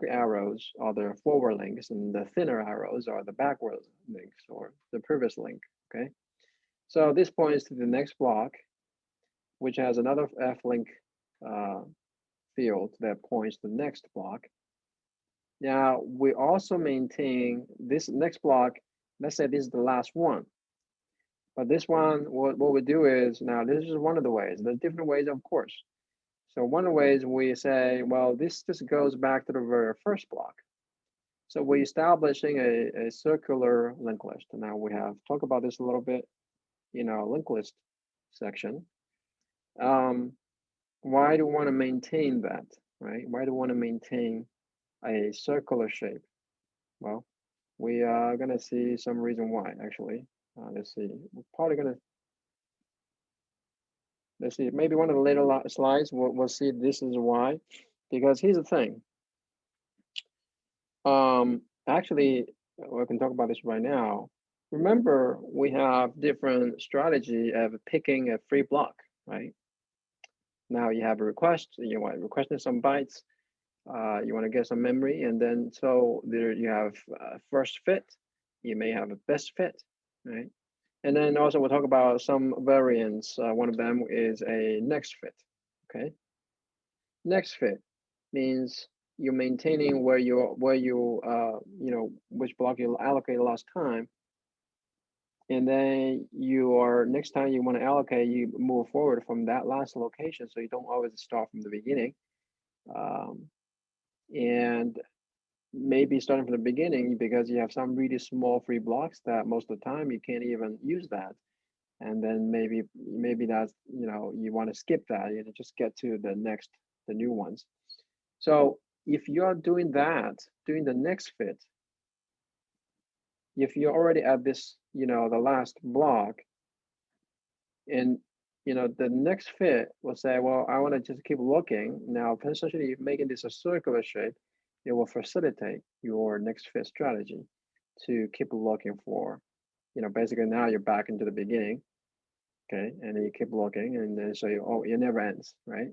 arrows are the forward links and the thinner arrows are the backward links or the previous link, okay? So this points to the next block, which has another F link field that points to the next block. Now we also maintain this next block, let's say this is the last one. But this one, what we do is, now this is one of the ways, there's different ways, of course. So one of the ways we say, well, this just goes back to the very first block. So we're establishing a circular linked list. And now we have talked about this a little bit in our linked list section. Why do we want to maintain that, right? Why do we want to maintain a circular shape? Well, we are going to see some reason why, actually. Let's see, we're probably going to, let's see, maybe one of the later slides, we'll see this is why. Because here's the thing. Actually, we can talk about this right now. Remember, we have different strategy of picking a free block, right? Now you have a request, you want requesting some bytes, you want to get some memory, and then so there you have first fit, you may have a best fit, right? And then also we'll talk about some variants. One of them is a next fit, okay? Next fit means you're maintaining where you you know, which block you allocate last time, and then you are next time you want to allocate, you move forward from that last location, so you don't always start from the beginning. And maybe starting from the beginning because you have some really small free blocks that most of the time you can't even use that. And then maybe that's, you know, you want to skip that and just get to the new ones. So if you're doing that, doing the next fit, if you're already at this, you know, the last block, and you know, the next fit will say, well, I want to just keep looking. Now, essentially making this a circular shape, it will facilitate your next fit strategy to keep looking for, you know, basically now you're back into the beginning, okay, and then you keep looking, and then so it never ends, right?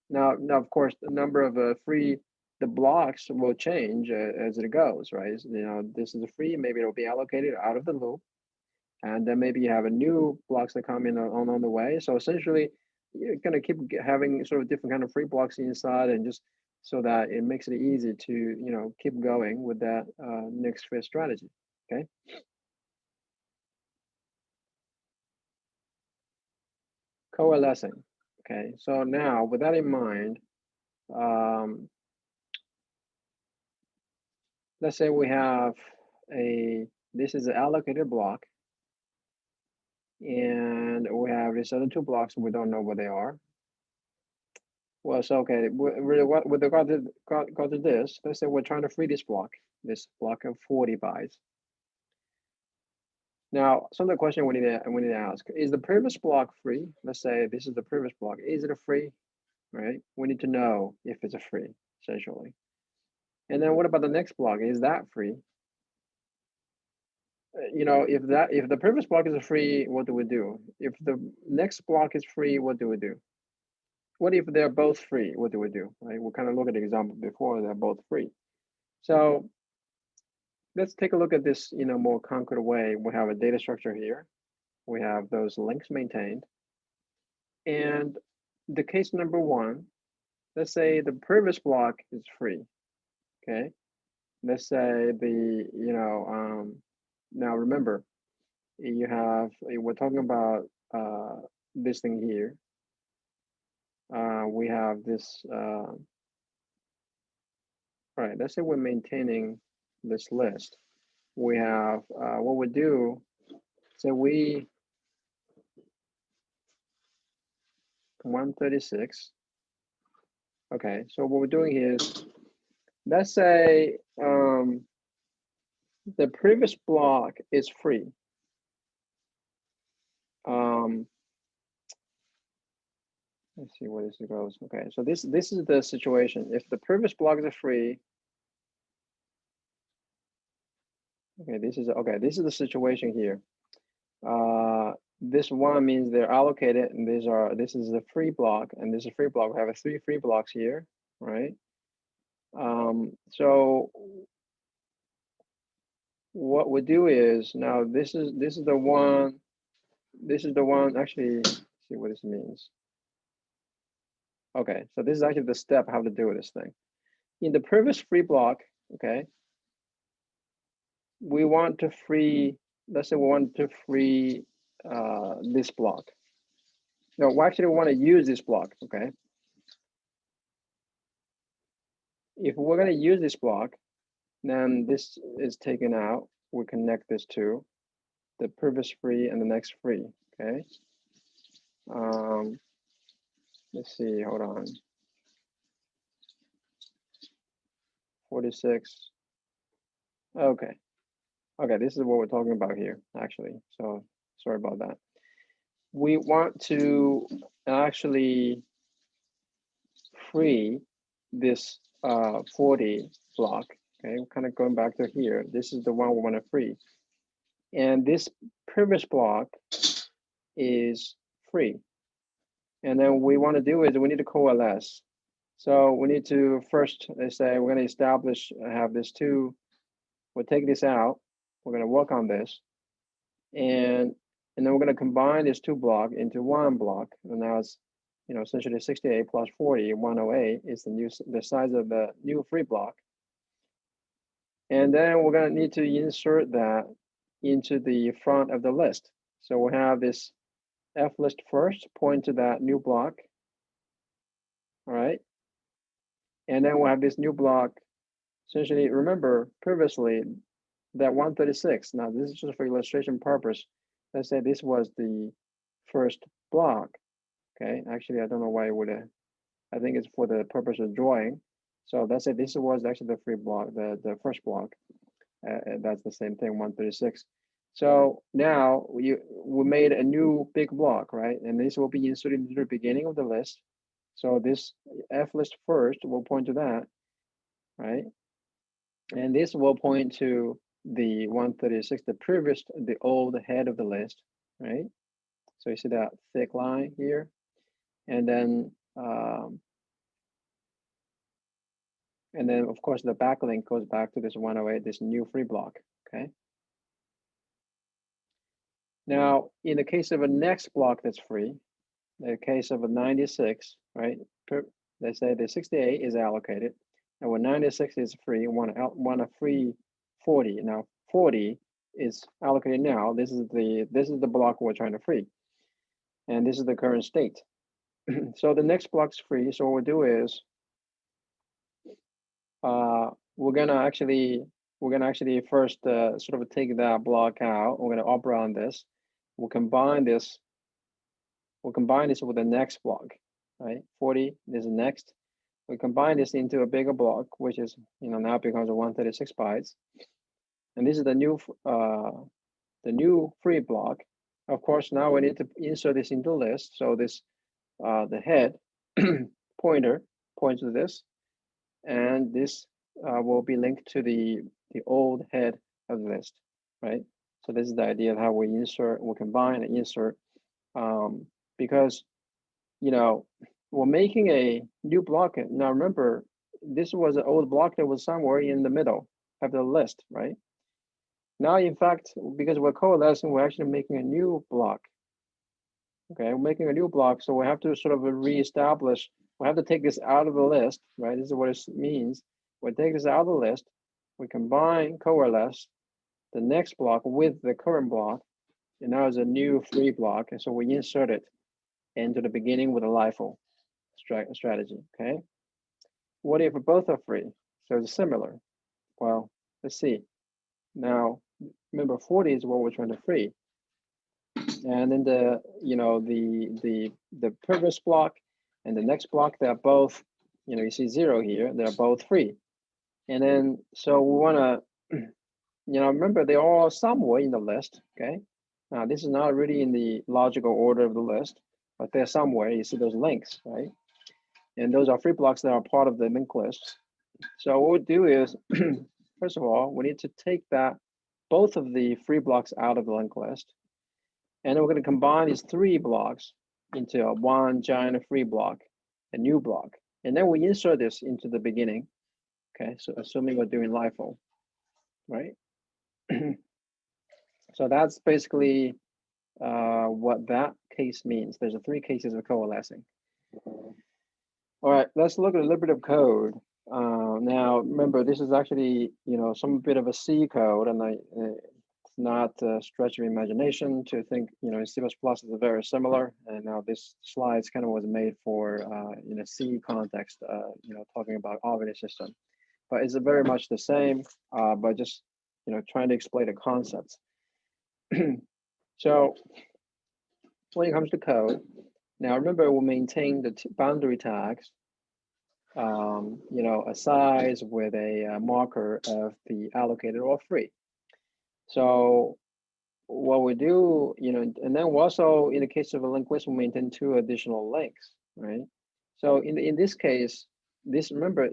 Now of course the number of the blocks will change as it goes, right? So, you know, this is a free, maybe it'll be allocated out of the loop, and then maybe you have a new blocks that come in on the way. So essentially, you're gonna keep having sort of different kind of free blocks inside, and just so that it makes it easy to, you know, keep going with that next fit strategy. Okay. Coalescing. Okay. So now with that in mind, let's say we have this is an allocated block, and we have these other two blocks and we don't know what they are. Well, so okay, with regard to this, let's say we're trying to free this block of 40 bytes. Now, some of the question we need to ask, is the previous block free? Let's say this is the previous block. Is it a free? Right? We need to know if it's a free, essentially. And then what about the next block? Is that free? You know, if the previous block is free, what do we do? If the next block is free, what do we do? What if they're both free? What do we do? Right? We'll kind of look at the example before, they're both free. So let's take a look at this in a more concrete way. We have a data structure here. We have those links maintained. And the case number one, let's say the previous block is free, okay? Let's say now remember, we're talking about this thing here. We have this, right, let's say we're maintaining this list. We have, what we do, so we, 136. Okay, so what we're doing here is, let's say the previous block is free. Let's see where this goes. Okay, so this is the situation. If the previous blocks are free, okay, this is the situation here. This one means they're allocated, and this is a free block, and this is a free block. We have 3 free blocks here, right? So what we do is, now this is the one. This is the one. Actually, let's see what this means. Okay, so this is actually the step how to do this thing. In the previous free block, okay, we want to free, let's say we want to free this block. No, we actually want to use this block, okay? If we're going to use this block, then this is taken out. We connect this to the previous free and the next free, okay? Let's see, hold on. 46. Okay. Okay, this is what we're talking about here, actually. So sorry about that. We want to actually free this 40 block. Okay, we're kind of going back to here. This is the one we want to free. And this previous block is free. And then we want to do is we need to coalesce. So we need to first, let's say we're going to establish, have this two, we'll take this out. We're going to work on this. And then we're going to combine this 2 block into 1 block. And now it's, you know, essentially 68 plus 40, 108 is the size of the new free block. And then we're going to need to insert that into the front of the list. So we'll have this F list first, point to that new block. All right. And then we'll have this new block. Essentially, remember previously that 136. Now this is just for illustration purpose. Let's say this was the first block. Okay, actually, I don't know why it would have. I think it's for the purpose of drawing. So let's say this was actually the free block, the first block. That's the same thing, 136. So now we made a new big block, right? And this will be inserted into the beginning of the list. So this F list first will point to that, right? And this will point to the 136, the old head of the list, right? So you see that thick line here. And then of course the backlink goes back to this 108, this new free block, okay? Now, in the case of a next block that's free, the case of a 96, right? Let's say the 68 is allocated, and when 96 is free, want a free 40. Now 40 is allocated now. This is the block we're trying to free, and this is the current state. So the next block's free. So what we'll do is we're gonna actually first sort of take that block out. We're gonna operate on this. We'll combine this with the next block. right? 40 is next. We combine this into a bigger block, which is, now becomes a 136 bytes. And this is the new free block. Of course, now we need to insert this into the list. So this, the head pointer points to this, and this will be linked to the old head of the list, right? So this is the idea of how we combine and insert, because, we're making a new block. Now remember, this was an old block that was somewhere in the middle of the list, right? Now, in fact, because we're coalescing, we're actually making a new block. Okay, we're making a new block, so we have to sort of reestablish. We have to take this out of the list, right? This is what it means. We take this out of the list, we coalesce the next block with the current block, and now it's a new free block, and so we insert it into the beginning with a LIFO strategy, okay? What if both are free? So it's similar. Well, let's see. Now, remember 40 is what we're trying to free. And then the previous block and the next block, they're both, you see 0 here, they're both free. And then, so we wanna, remember they're all somewhere in the list, okay? Now this is not really in the logical order of the list, but they're somewhere, you see those links, right? And those are free blocks that are part of the linked list. So what we do is, first of all, we need to take both of the free blocks out of the linked list. And then we're going to combine these 3 blocks into one giant free block, a new block. And then we insert this into the beginning. Okay, so assuming we're doing LIFO, right? So that's basically what that case means. There's 3 cases of coalescing. All right, let's look at a little bit of code. Now, remember, this is actually, some bit of a C code, and it's not a stretch of imagination to think, in C++ is very similar. And now this slides kind of was made for, in a C context, talking about operating system. But it's very much the same, but just, trying to explain the concepts. So when it comes to code, now remember we maintain the boundary tags, a size with a marker of the allocated or free. So what we do, and then also in the case of a linked list, we maintain 2 additional links, right? So in this case, remember,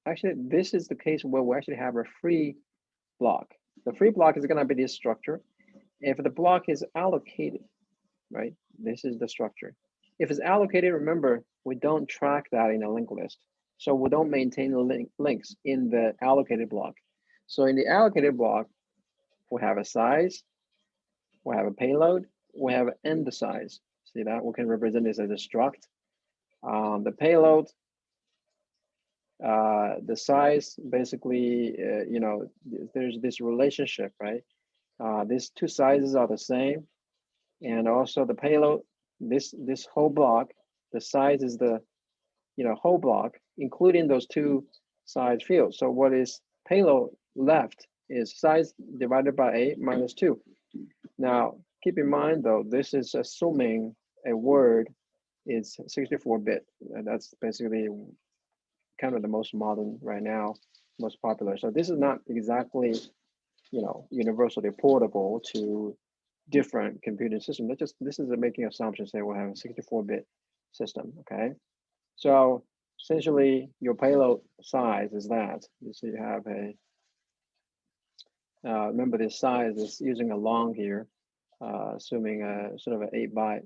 actually, this is the case where we actually have a free block. The free block is going to be this structure. If the block is allocated, right, this is the structure. If it's allocated, remember, we don't track that in a linked list. So we don't maintain the links in the allocated block. So in the allocated block, we have a size, we have a payload, we have end size. See that? We can represent this as a struct. The payload, the size, basically, there's this relationship, right? These 2 sizes are the same. And also the payload, this whole block, the size is the, whole block, including those 2 size fields. So what is payload left is size divided by A minus 2. Now, keep in mind, though, this is assuming a word is 64-bit. That's basically kind of the most modern right now, most popular. So this is not exactly, universally portable to different computing systems. This is making assumption, say we'll have a 64-bit system, okay? So essentially, your payload size is that. So you have a, remember this size is using a long here, assuming a sort of an 8-byte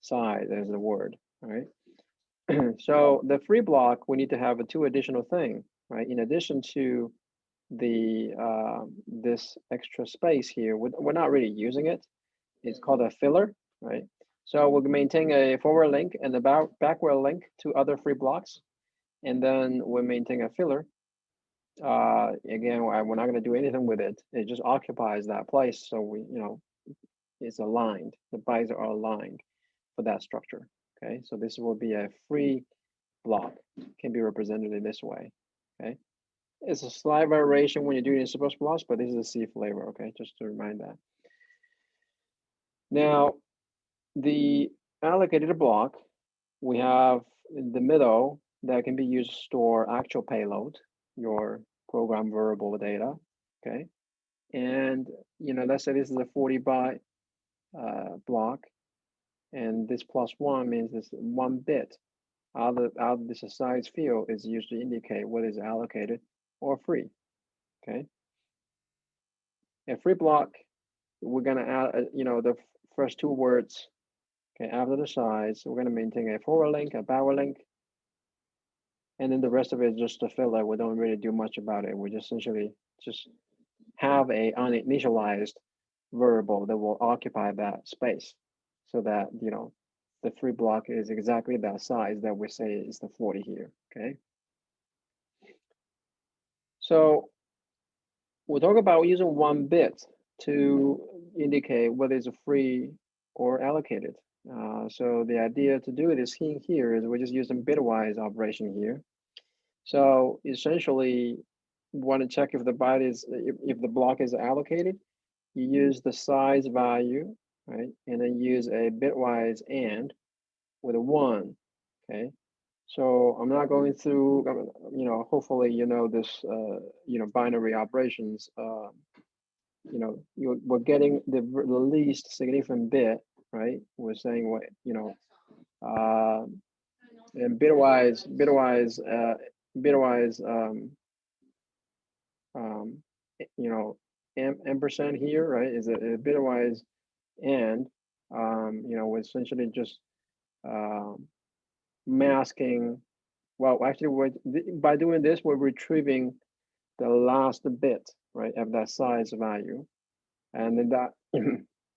size as the word, all right? So the free block, we need to have 2 additional things, right? In addition to the this extra space here, we're not really using it. It's called a filler, right? So we'll maintain a forward link and a backward link to other free blocks. And then we'll maintain a filler. Again, we're not going to do anything with it. It just occupies that place. So it's aligned. The bytes are aligned for that structure. Okay, so this will be a free block, can be represented in this way. Okay, it's a slight variation when you're doing it in C++, but this is a C flavor. Okay, just to remind that. Now, the allocated block, we have in the middle that can be used to store actual payload, your program variable data, okay? And, let's say this is a 40 byte block, and this +1 means this 1 bit out of this size field is used to indicate whether it's allocated or free, okay? A free block, we're gonna add, the first two words, okay, after the size, we're gonna maintain a forward link, a backward link, and then the rest of it is just a filler. We don't really do much about it. We just essentially just have a uninitialized variable that will occupy that space so that, the free block is exactly that size that we say is the 40 here, okay? So we'll talk about using 1 bit to indicate whether it's a free or allocated. So the idea to do this here is we're just using bitwise operation here. So essentially, want to check if the byte is if the block is allocated, you use the size value, right, and then use a bitwise AND with a 1, okay. So I'm not going through, hopefully this, binary operations. We're getting the least significant bit, right? We're saying what, and bitwise, ampersand here, right? Is a bitwise and, we're essentially just masking. Well, actually, by doing this, we're retrieving the last bit, right, of that size value, and then that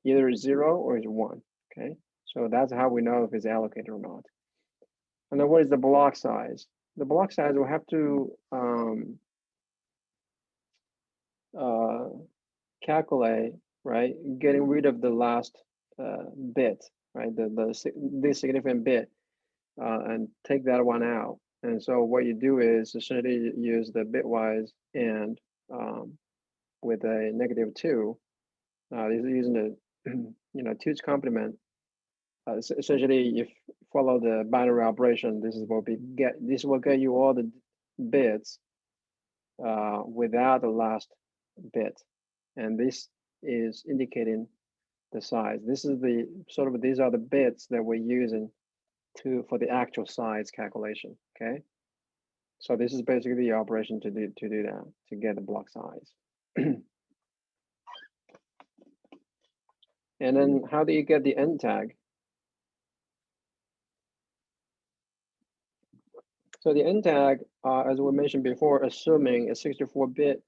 either is 0 or is 1. Okay, so that's how we know if it's allocated or not. And then what is the block size? The block size will have to calculate, right, getting rid of the last bit, right, the significant bit, and take that one out. And so what you do is essentially use the bitwise and with a -2. This is using the 2's complement. Essentially, if you follow the binary operation, this will get you all the bits without the last bit, and this is indicating the size. This is these are the bits that we're using for the actual size calculation. Okay, so this is basically the operation to do that, to get the block size. And then how do you get the end tag? So the end tag, as we mentioned before, assuming a 64-bit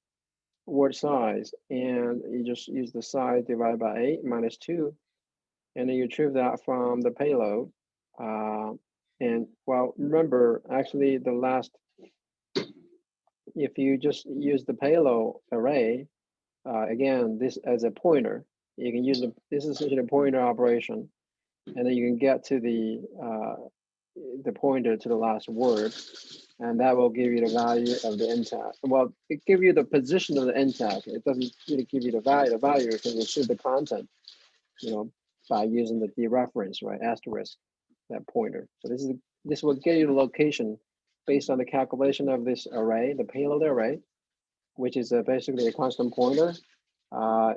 word size, and you just use the size divided by 8 minus 2, and then you retrieve that from the payload. And well, remember, actually, if you just use the payload array, again, this as a pointer, you can use this is essentially a pointer operation, and then you can get to the pointer to the last word, and that will give you the value of the end tag. Well, it gives you the position of the end tag. It doesn't really give you the value. The value can retrieve the content, by using the dereference, right, asterisk, that pointer. So this will get you the location based on the calculation of this array, the payload array, which is basically a constant pointer,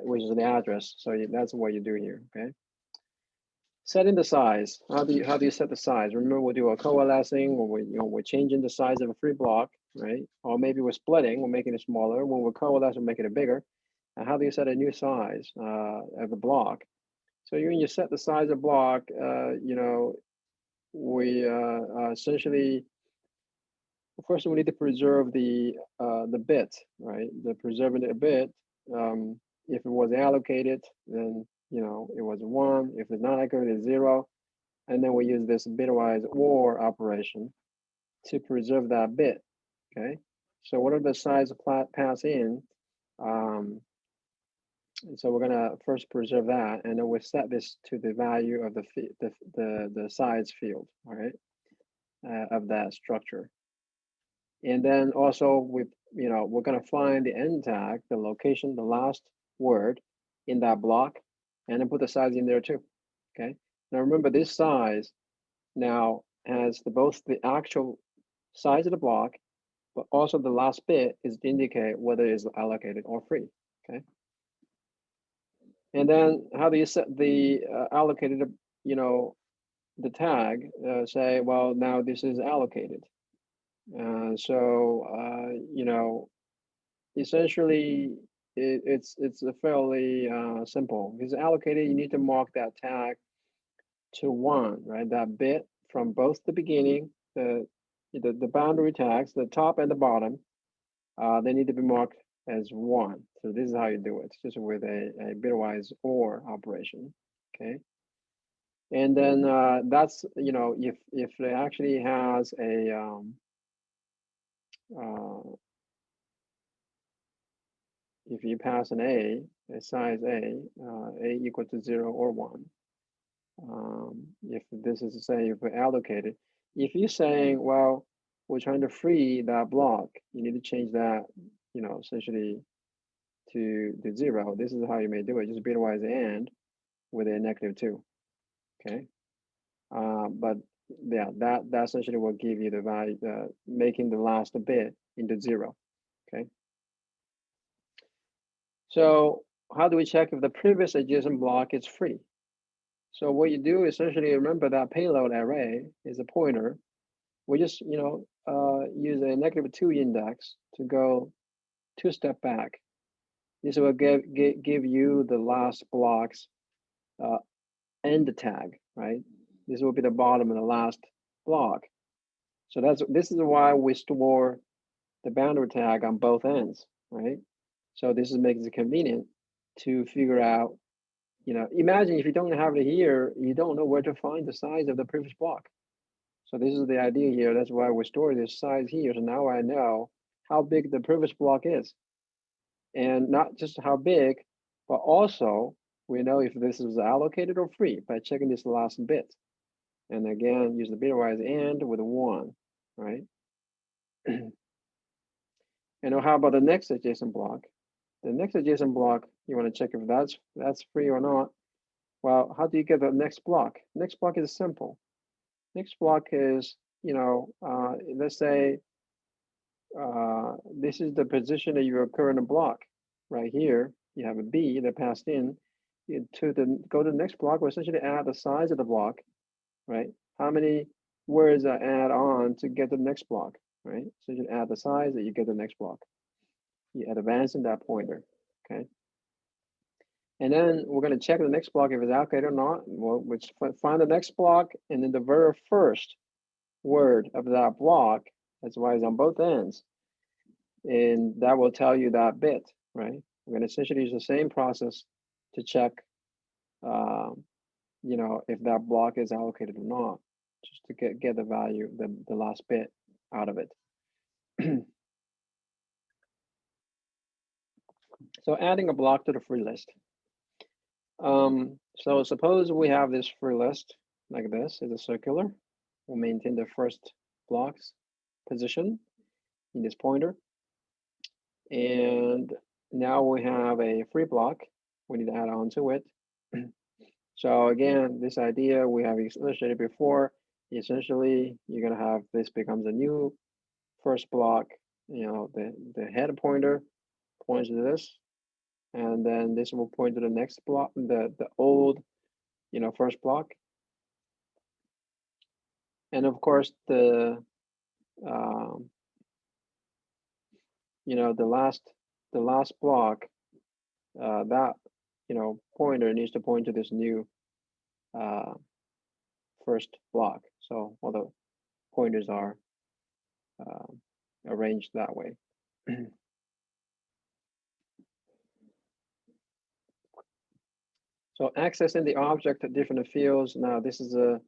which is the address. So that's what you do here, okay? Setting the size. How do you set the size? Remember, we'll do a coalescing, or we're changing the size of a free block, right? Or maybe we're splitting, we're making it smaller. When we're coalescing, we're making it bigger. And how do you set a new size of the block? So when you set the size of block, we essentially, first we need to preserve the bit, right? Preserving the bit. If it was allocated, then it was 1. If it's not allocated, it's 0. And then we use this bitwise OR operation to preserve that bit. Okay. So whatever the size pass in, so we're gonna first preserve that, and then we set this to the value of the size field, all right, of that structure. And then also we're gonna find the end tag, the location, the last word in that block, and then put the size in there too. Okay. Now remember, this size now has both the actual size of the block, but also the last bit is to indicate whether it's allocated or free. Okay. And then how do you set the allocated, you know, the tag, say, well, now this is allocated. You know, essentially it's a fairly simple, because allocated, you need to mark that tag to 1, right? That bit from both the beginning, the boundary tags, the top and the bottom, they need to be marked as 1. So this is how you do it, just with a bitwise OR operation. Okay. And then that's, you know, if it actually has if you pass an a size a equal to 0 or 1, if this is to say if we allocate it, if you're saying, well, we're trying to free that block, you need to change that, you know, essentially to the 0. This is how you may do it, just bitwise AND with a -2. Okay. But yeah, that essentially will give you the value, making the last bit into 0. Okay. So how do we check if the previous adjacent block is free? So what you do essentially, remember that payload array is a pointer. We just, you know, use a -2 index to go 2 steps back. This will give you the last block's end tag, right? This will be the bottom of the last block. So this is why we store the boundary tag on both ends, right? So this makes it convenient to figure out, you know, imagine if you don't have it here, you don't know where to find the size of the previous block. So this is the idea here. That's why we store this size here. So now I know how big the previous block is. And not just how big, but also we know if this is allocated or free by checking this last bit. And again, use the bitwise AND with 1, right? And how about the next adjacent block? The next adjacent block, you want to check if that's free or not. Well, how do you get the next block? Next block is simple. Next block is, you know, let's say this is the position of your current block. Right here, you have a B that passed in. Go to the next block, we essentially add the size of the block, right? How many words I add on to get the next block, right? So you add the size that you get the next block. You advance in that pointer, okay? And then we're going to check the next block if it's allocated or not. Well, find the next block, and then the very first word of that block, that's why it's on both ends, and that will tell you that bit, right? We're going to essentially use the same process to check, you know, if that block is allocated or not, just to get the value, the last bit out of it. So adding a block to the free list. So suppose we have this free list like this, it's a circular. We'll maintain the first block's position in this pointer. And now we have a free block. We need to add on to it. So again, this idea we have illustrated before, essentially you're gonna have this becomes a new first block, you know, the head pointer points to this, and then this will point to the next block, the old, you know, first block. And of course the you know, the last block, that, you know, pointer needs to point to this new first block. So all the pointers are arranged that way. So accessing the object at different fields. Now this is a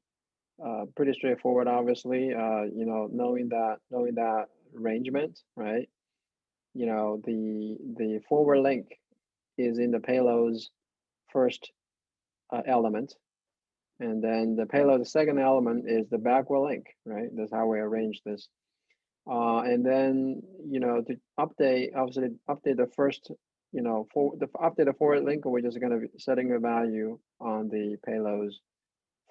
pretty straightforward, obviously. You know, knowing that arrangement, right? You know, the forward link is in the payload's first element, and then the payload's second element is the backward link, right? That's how we arrange this. And then, you know, to obviously update the first, you know, update the forward link, we're just going to be setting a value on the payload's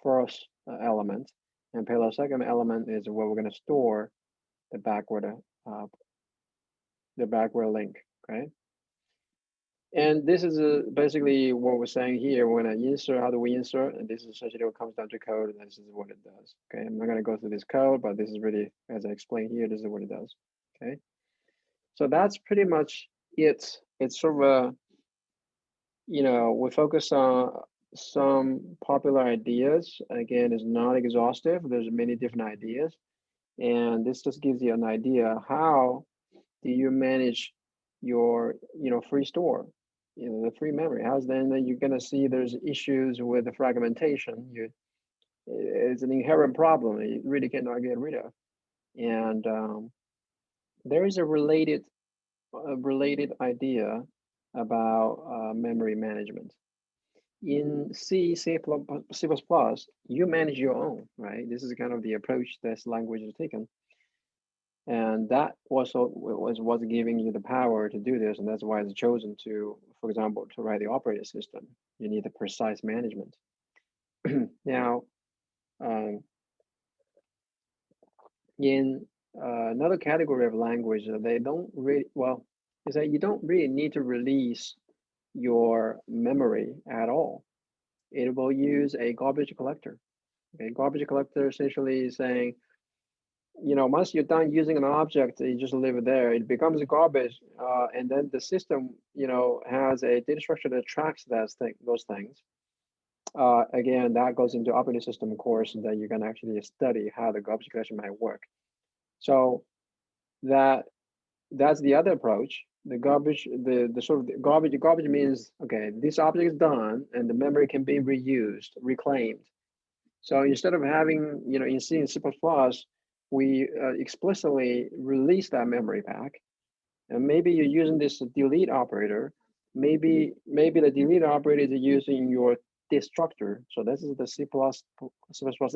first element. And payload second element is where we're going to store the backward link, okay? And this is basically what we're saying here. We're going to insert, how do we insert? And this is essentially what comes down to code, and this is what it does, okay? I'm not going to go through this code, but this is really, as I explained here, this is what it does, okay? So that's pretty much it. It's sort of a, you know, we focus on some popular ideas. Again, it's not exhaustive. There's many different ideas. And this just gives you an idea, how do you manage your, you know, free store, you know, the free memory? How's then you're going to see there's issues with the fragmentation. It's an inherent problem you really cannot get rid of. And there is a related idea about memory management. In C++, you manage your own, right? This is kind of the approach this language has taken. And that also was giving you the power to do this. And that's why it's chosen to, for example, to write the operating system. You need the precise management. Now, in another category of language, they don't really, well, is that you don't really need to release your memory at all. It will use a garbage collector. A garbage collector essentially is saying, you know, once you're done using an object, you just leave it there. It becomes garbage, and then the system, you know, has a data structure that tracks those things. Again, that goes into operating system course that you can actually study how the garbage collection might work. So that's the other approach. The garbage, the sort of garbage means, okay, this object is done and the memory can be reused, reclaimed. So instead of having, you know, in C and C++, we explicitly release that memory back. And maybe you're using this delete operator. Maybe the delete operator is using your destructor. So this is the C++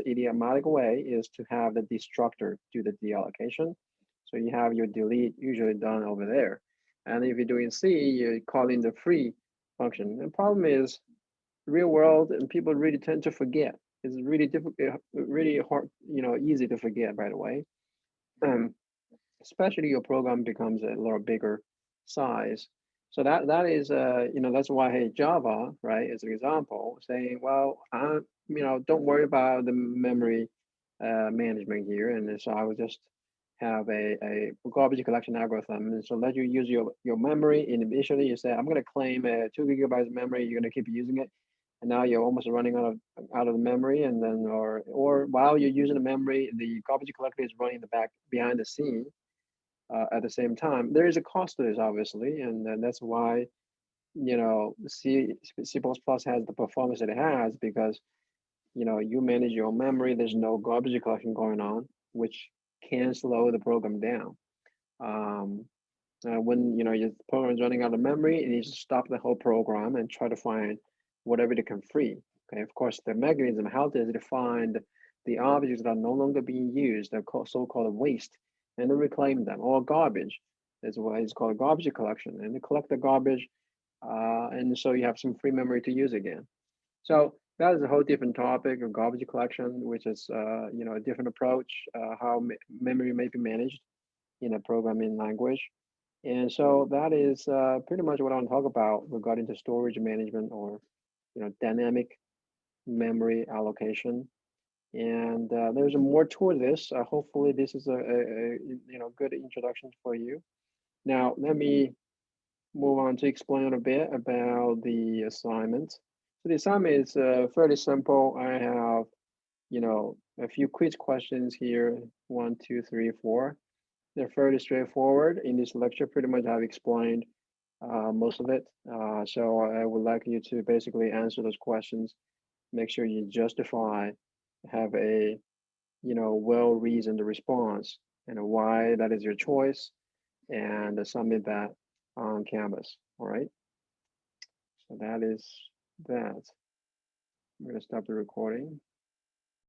idiomatic way, is to have the destructor do the deallocation. So you have your delete usually done over there. And if you're doing C, you're calling the free function. The problem is real world, and people really tend to forget. It's really difficult, really hard, you know, easy to forget right away. Especially your program becomes a little bigger size. So that is, you know, that's why, hey, Java, right, as an example, saying, well, you know, don't worry about the memory management here. And so I will just have a garbage collection algorithm. And so let you use your memory. Initially, you say, I'm going to claim 2 gigabytes of memory. You're going to keep using it. And now you're almost running out of the memory. And then, or while you're using the memory, the garbage collector is running behind the scene. At the same time, there is a cost to this, obviously, and that's why, you know, C++ has the performance that it has, because, you know, you manage your memory. There's no garbage collection going on, which can slow the program down. When, you know, your program is running out of memory, it needs to stop the whole program and try to find whatever it can free. Okay, of course, the mechanism, how does it find the objects that are no longer being used, the so-called waste, and then reclaim them, or garbage. That's why it's called a garbage collection. And they collect the garbage, and so you have some free memory to use again. So that is a whole different topic of garbage collection, which is, you know, a different approach, how memory may be managed in a programming language. And so that is pretty much what I want to talk about regarding to storage management, or, you know, dynamic memory allocation. And there's more to this. Hopefully, this is a you know, good introduction for you. Now, let me move on to explain a bit about the assignment. So the assignment is fairly simple. I have, you know, a few quiz questions here. 1, 2, 3, 4. They're fairly straightforward. In this lecture, pretty much I've explained most of it. So I would like you to basically answer those questions. Make sure you justify, have a, you know, well-reasoned response, and why that is your choice, and submit that on Canvas. All right. So that is that. I'm going to stop the recording.